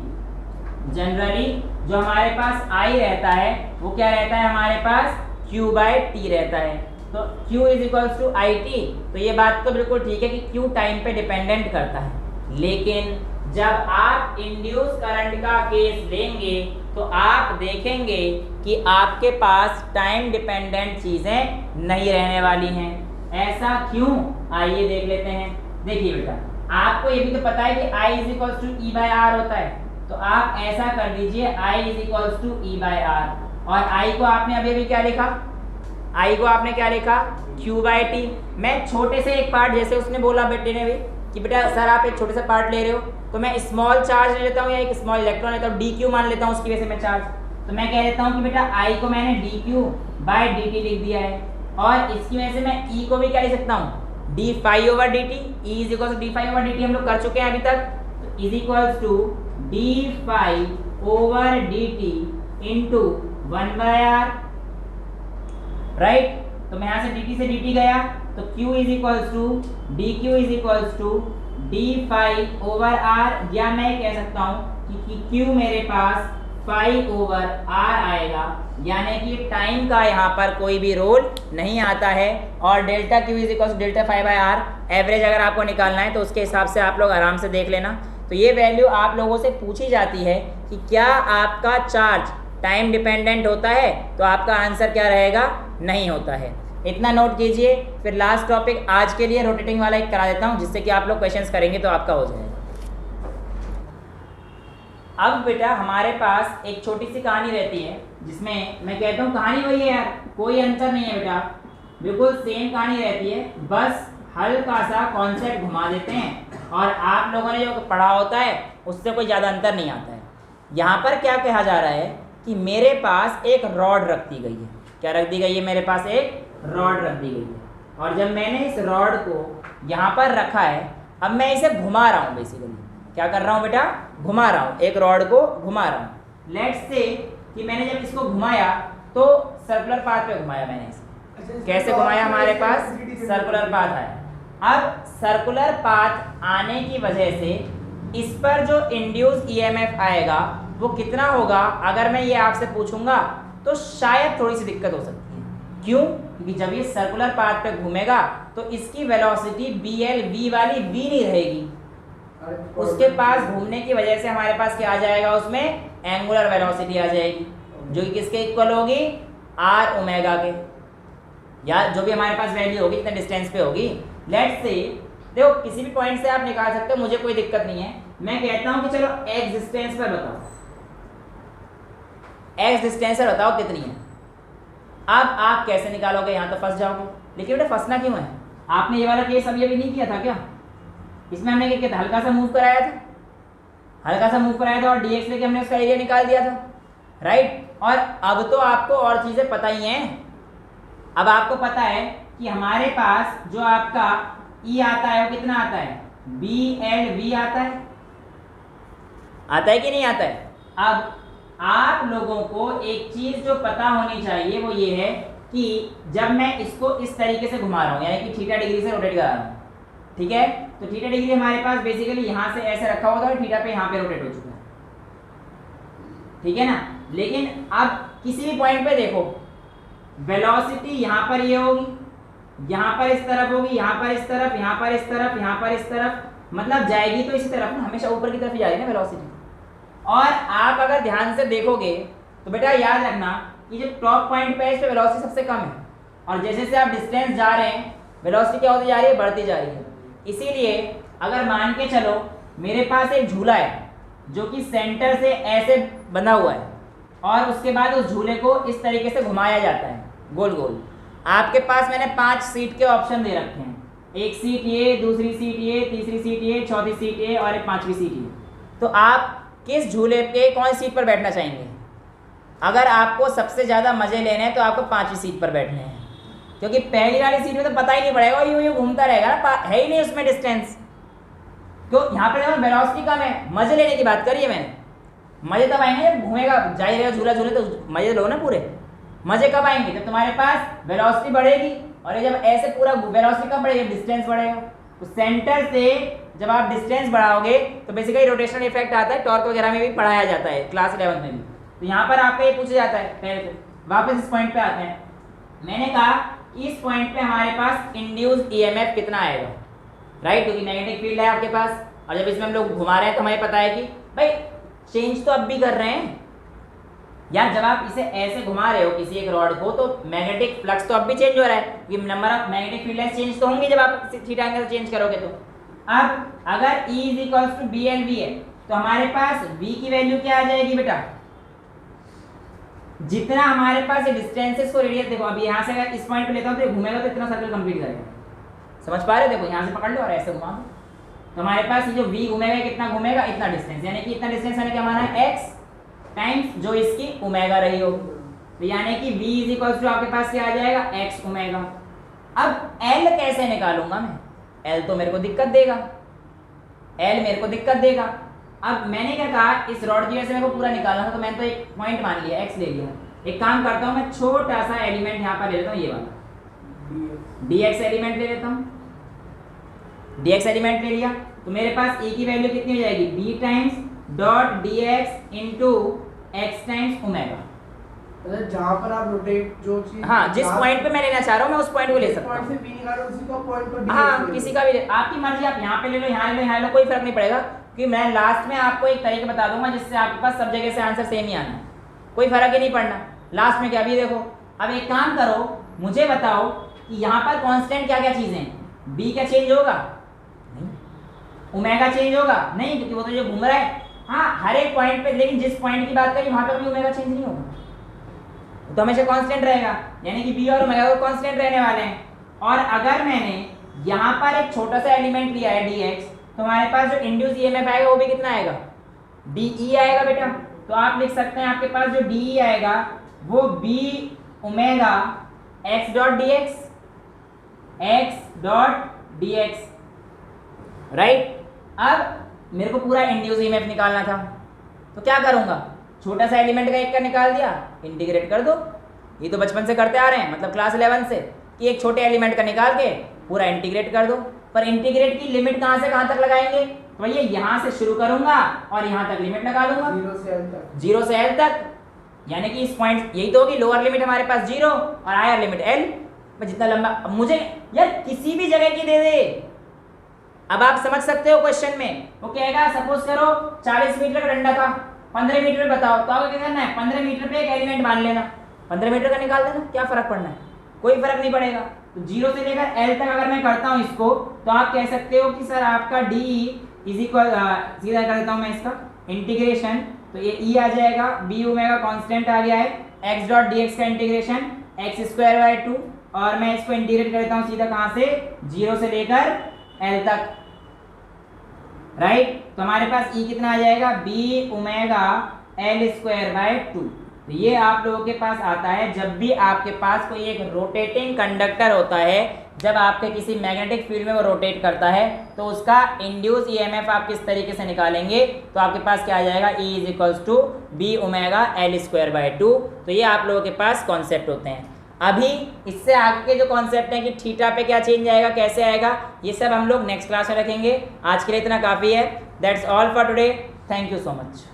Generally जो हमारे पास I रहता है वो क्या रहता है, हमारे पास Q बाय टी रहता है। तो Q is equals to I T, तो ये बात तो बिल्कुल ठीक है कि Q टाइम पे डिपेंडेंट करता है। लेकिन जब आप इंड्यूस करंट का केस लेंगे तो आप देखेंगे कि आपके पास टाइम डिपेंडेंट चीज़ें नहीं रहने वाली हैं। ऐसा क्यों, आइए देख लेते हैं। देखिए बेटा, आपको ये भी तो पता है कि I is equals to E by R होता है, तो आप ऐसा कर दीजिए I is equals to E by R, और I को आपने अभी क्या लिखा, I को आपने क्या लिखा, Q बाय टी। मैं छोटे से एक पार्ट, जैसे उसने बोला बेटे ने भी कि बेटा सर आप एक छोटे से पार्ट ले रहे हो, तो मैं स्मॉल चार्ज ले लेता हूँ या एक स्मॉल इलेक्ट्रॉन लेता हूँ, DQ मान लेता हूँ उसकी वजह से मैं चार्ज। तो मैं कह देता हूँ कि बेटा I को मैंने DQ बाय dt लिख दिया है, और इसकी वजह से मैं E को भी क्या लिख सकता हूँ, d phi over dt। E is equal to d phi over dt हम लोग कर चुके हैं अभी तक, तो is equals to d phi over dt into 1 by r, right. तो मैं यहाँ से dt से dt गया, तो q is equals to dq is equals to d phi over r, या मैं कह सकता हूँ कि q मेरे पास फाई ओवर r आएगा, यानी कि टाइम का यहाँ पर कोई भी रोल नहीं आता है। और delta q is equals to delta phi by r, average अगर आपको निकालना है तो उसके हिसाब से आप लोग आराम से देख लेना। तो ये वैल्यू आप लोगों से पूछी जाती है कि क्या आपका चार्ज टाइम डिपेंडेंट होता है, तो आपका आंसर क्या रहेगा, नहीं होता है। इतना नोट कीजिए। फिर लास्ट टॉपिक आज के लिए रोटेटिंग वाला एक करा देता हूँ, जिससे कि आप लोग क्वेश्चंस करेंगे तो आपका हो जाएगा। अब बेटा हमारे पास एक छोटी सी कहानी रहती है, जिसमें मैं कहता हूँ कहानी वही है यार, कोई अंतर नहीं है बेटा, बिल्कुल सेम कहानी रहती है, बस हल्का सा कॉन्सेप्ट घुमा देते हैं और आप लोगों ने जो पढ़ा होता है उससे कोई ज़्यादा अंतर नहीं आता है। यहाँ पर क्या कहा जा रहा है कि मेरे पास एक रॉड रख दी गई है। क्या रख दी गई है, मेरे पास एक रॉड रख दी गई है, और जब मैंने इस रॉड को यहाँ पर रखा है, अब मैं इसे घुमा रहा हूँ। बेसिकली क्या कर रहा हूँ बेटा, घुमा रहा हूँ, एक रॉड को घुमा रहा हूँ। लेट्स से कि मैंने जब इसको घुमाया तो सर्कुलर पाथ पे घुमाया मैंने इसे। कैसे घुमाया, हमारे पास सर्कुलर पाथ आया। अब सर्कुलर पाथ आने की वजह से इस पर जो इंड्यूस ईएमएफ आएगा वो कितना होगा, अगर मैं ये आपसे पूछूंगा तो शायद थोड़ी सी दिक्कत हो सकती है। क्यों, क्योंकि जब ये सर्कुलर पाथ पे घूमेगा तो इसकी वेलोसिटी BL v वाली v नहीं रहेगी, उसके पास घूमने की वजह से हमारे पास क्या आ जाएगा, उसमें एंगुलर वेलोसिटी आ जाएगी, जो कि किसके इक्वल होगी, r ओमेगा के, या जो भी हमारे पास वैल्यू होगी इतने डिस्टेंस पे होगी। लेट्स से देखो किसी भी पॉइंट से आप निकाल सकते हो, मुझे कोई दिक्कत नहीं है। मैं कहता हूं कि चलो x डिस्टेंस पर बताओ, x डिस्टेंस पर बताओ कितनी है। अब आप कैसे निकालोगे, यहाँ तो फंस जाओगे। लेकिन बेटा फंसना क्यों है, आपने ये वाला केस अभी नहीं किया था क्या, इसमें हमने क्या किया था, हल्का सा मूव कराया था, हल्का सा मूव कराया था और dx लेके हमने उसका एरिया निकाल दिया था, राइट। और अब तो आपको और चीज़ें पता ही हैं। अब आपको पता है कि हमारे पास जो आपका E आता है वो कितना आता है, BLV आता है, आता है कि नहीं आता है। अब आप लोगों को एक चीज़ जो पता होनी चाहिए वो ये है कि जब मैं इसको इस तरीके से घुमा रहा हूँ, यानी कि थीटा डिग्री से रोटेट करा रहा हूँ, ठीक है, तो थीटा डिग्री हमारे पास बेसिकली यहाँ से ऐसे रखा हुआ था और थीटा पे यहाँ पे रोटेट हो चुका है, ठीक है ना। लेकिन अब किसी भी पॉइंट पे देखो, वेलोसिटी यहाँ पर ये होगी, यहाँ पर इस तरफ होगी, यहाँ पर इस तरफ, यहाँ पर इस तरफ, यहाँ पर इस तरफ, मतलब जाएगी तो इसी तरफ ना, हमेशा ऊपर की तरफ ही जा रही है ना वेलोसिटी। और आप अगर ध्यान से देखोगे तो बेटा याद रखना कि जो टॉप पॉइंट पे है इस पे वेलोसिटी सबसे कम है, और जैसे जैसे आप डिस्टेंस जा रहे हैं वेलोसिटी क्या होती जा रही है, बढ़ती जा रही है। इसीलिए अगर मान के चलो मेरे पास एक झूला है जो कि सेंटर से ऐसे बंधा हुआ है और उसके बाद उस झूले को इस तरीके से घुमाया जाता है गोल गोल। आपके पास मैंने 5 सीट के ऑप्शन दे रखे हैं, एक सीट ये, दूसरी सीट ये, तीसरी सीट ये, चौथी सीट ये और एक 5वीं सीट ये। तो आप किस झूले पे कौन सी सीट पर बैठना चाहेंगे? अगर आपको सबसे ज़्यादा मज़े लेने हैं तो आपको 5वीं सीट पर बैठने हैं, क्योंकि पहली वाली सीट में तो पता ही नहीं पड़ेगा, यूँ घूमता रहेगा ना, है ही नहीं उसमें डिस्टेंस। क्यों? यहाँ पे देखो वेलोसिटी कम है, मज़े लेने की बात करिए मैंने। मज़े तब आएंगे जब घूमेगा, जा ही रहेगा झूला झूले तो मज़े लो ना पूरे। मज़े कब आएंगे? जब तुम्हारे पास वेलोसिटी बढ़ेगी, और ये जब ऐसे पूरा वेलोसिटी कब बढ़ेगी, डिस्टेंस बढ़ेगा। तो सेंटर से जब आप डिस्टेंस बढ़ाओगे तो बेसिकली रोटेशनल इफेक्ट आता है, टॉर्क वगैरह में भी पढ़ाया जाता है क्लास 11 में भी। तो यहाँ पर आपका ये पूछा जाता है। पहले तो वापस इस पॉइंट पे आते हैं। मैंने कहा इस पॉइंट पे हमारे पास इंड्यूस्ड ईएमएफ कितना आएगा, राइट, क्योंकि नेगेटिव फील्ड है आपके पास, और जब इसमें हम लोग घुमा रहे हैं तो हमें पता है कि भाई चेंज तो अब भी कर रहे हैं यार। जब आप इसे ऐसे घुमा रहे हो किसी एक रॉड को, तो मैग्नेटिक फ्लक्स तो अब भी चेंज हो रहा है, क्योंकि number of magnetic field lines change तो होंगे जब आप थीटा एंगल चेंज करोगे। तो अब अगर E = BLV है तो हमारे पास V की वैल्यू क्या आ जाएगी बेटा? जितना हमारे पास ये डिस्टेंसेस को रेडियस, देखो अब यहाँ से अगर इस पॉइंट पे लेता हूँ तो ये घूमेगा तो इतना सर्कल कंप्लीट करेगा। समझ पा रहे हो? देखो यहाँ से पकड़ लो और ऐसे घुमा दो, तो हमारे पास ये जो V घूमेगा कितना घूमेगा, इतना डिस्टेंस, यानी कि इतना डिस्टेंस यानी क्या माना है, x टाइम्स जो इसकी ओमेगा रही हो। तो यानी कि V = आपके पास क्या आ जाएगा, x ओमेगा। अब L कैसे निकालूंगा मैं? L तो मेरे को दिक्कत देगा, L मेरे को दिक्कत देगा। अब मैंने क्या कहा, इस रॉड की वजह से मेरे को पूरा निकालना था, तो मैंने तो एक पॉइंट मान लिया, x ले लिया। एक काम करता हूँ, मैं छोटा सा एलिमेंट यहाँ पर ले लेता हूँ, ये वाला dx एलिमेंट ले लेता हूँ। dx एलिमेंट ले लिया तो मेरे पास E की वैल्यू कितनी हो जाएगी, b times dot dx into x times omega. जहाँ पर आप रोटेट जो चीज, हाँ, जिस पॉइंट पे मैं लेना चाह रहा हूँ मैं उस पॉइंट को ले सकता हूँ। पॉइंट से b निकालो, उसी का पॉइंट पर हाँ, किसी का भी आपकी मर्जी, आप यहाँ पे ले लो, यहाँ ले लो, यहाँ ले लो, कोई फर्क नहीं पड़ेगा, क्योंकि मैं लास्ट में आपको एक तरीका बता दूंगा जिससे आपके पास सब जगह से आंसर सेम ही आना है, कोई फर्क ही नहीं पड़ना लास्ट में क्या। अभी देखो, अब एक काम करो, मुझे बताओ कि यहाँ पर कांस्टेंट क्या क्या चीजें हैं। b क्या चेंज होगा? नहीं। ओमेगा चेंज होगा? नहीं, क्योंकि वो तो जो घूम रहा है। हाँ, हर एक पॉइंट पे, लेकिन जिस पॉइंट की बात करें वहां पर भी ओमेगा चेंज नहीं होगा, तो हमेशा कांस्टेंट रहेगा, यानी कि b और ओमेगा को कांस्टेंट रहने वाले हैं। और अगर मैंने यहाँ पर एक छोटा सा एलिमेंट लिया है dx, तो हमारे पास जो इंड्यूस ईएमएफ आएगा वो भी कितना आएगा, de आएगा बेटा। तो आप लिख सकते हैं आपके पास जो de आएगा वो b omega x dot dx, right. अब मेरे को पूरा इंड्यूस ईएमएफ निकालना था, तो क्या करूंगा, छोटा सा एलिमेंट का एक का निकाल दिया, इंटीग्रेट कर दो। ये तो बचपन से करते आ रहे हैं, मतलब क्लास 11 से, कि एक छोटे एलिमेंट का निकाल के पूरा इंटीग्रेट कर दो। पर इंटीग्रेट की लिमिट कहाँ से कहाँ तक लगाएंगे, तो भैया यहाँ से शुरू करूंगा और यहाँ तक लिमिट लगा दूंगा, 0 से L तक। यानी कि इस पॉइंट यही तो होगी, लोअर लिमिट हमारे पास 0 और हायर लिमिट L। जितना लंबा, अब मुझे यार किसी भी जगह की दे दे। अब आप समझ सकते हो क्वेश्चन में वो कहेगा, सपोज करो 40 मीटर का डंडा था, 15 मीटर बताओ, तो आपको क्या करना है, 15 मीटर पे एक एलिमेंट मान लेना, 15 मीटर का निकाल देना, क्या फर्क पड़ना है, कोई फर्क नहीं पड़ेगा। तो 0 से लेकर L तक अगर मैं करता हूँ इसको, तो आप कह सकते हो कि सर आपका d इज इक्वल, सीधा कर देता हूँ मैं इसका इंटीग्रेशन, तो ये e आ जाएगा, b ओमेगा कांस्टेंट आ गया है, x डॉट dx का इंटीग्रेशन x² 2, और मैं इसको इंटीग्रेट कर देता हूँ सीधा कहाँ से, 0 से लेकर L तक, राइट। तो हमारे पास E कितना आ जाएगा, b ओमेगा L² 2। तो ये आप लोगों के पास आता है जब भी आपके पास कोई एक रोटेटिंग कंडक्टर होता है, जब आपके किसी मैग्नेटिक फील्ड में वो रोटेट करता है, तो उसका इंड्यूस ईएमएफ आप किस तरीके से निकालेंगे, तो आपके पास क्या आ जाएगा, E = b ओमेगा L² 2। तो ये आप लोगों के पास कॉन्सेप्ट होते हैं। अभी इससे आगे के जो कॉन्सेप्ट हैं कि थीटा पे क्या चेंज आएगा, कैसे आएगा, ये सब हम लोग नेक्स्ट क्लास में रखेंगे। आज के लिए इतना काफ़ी है। That's all for today. Thank you so much.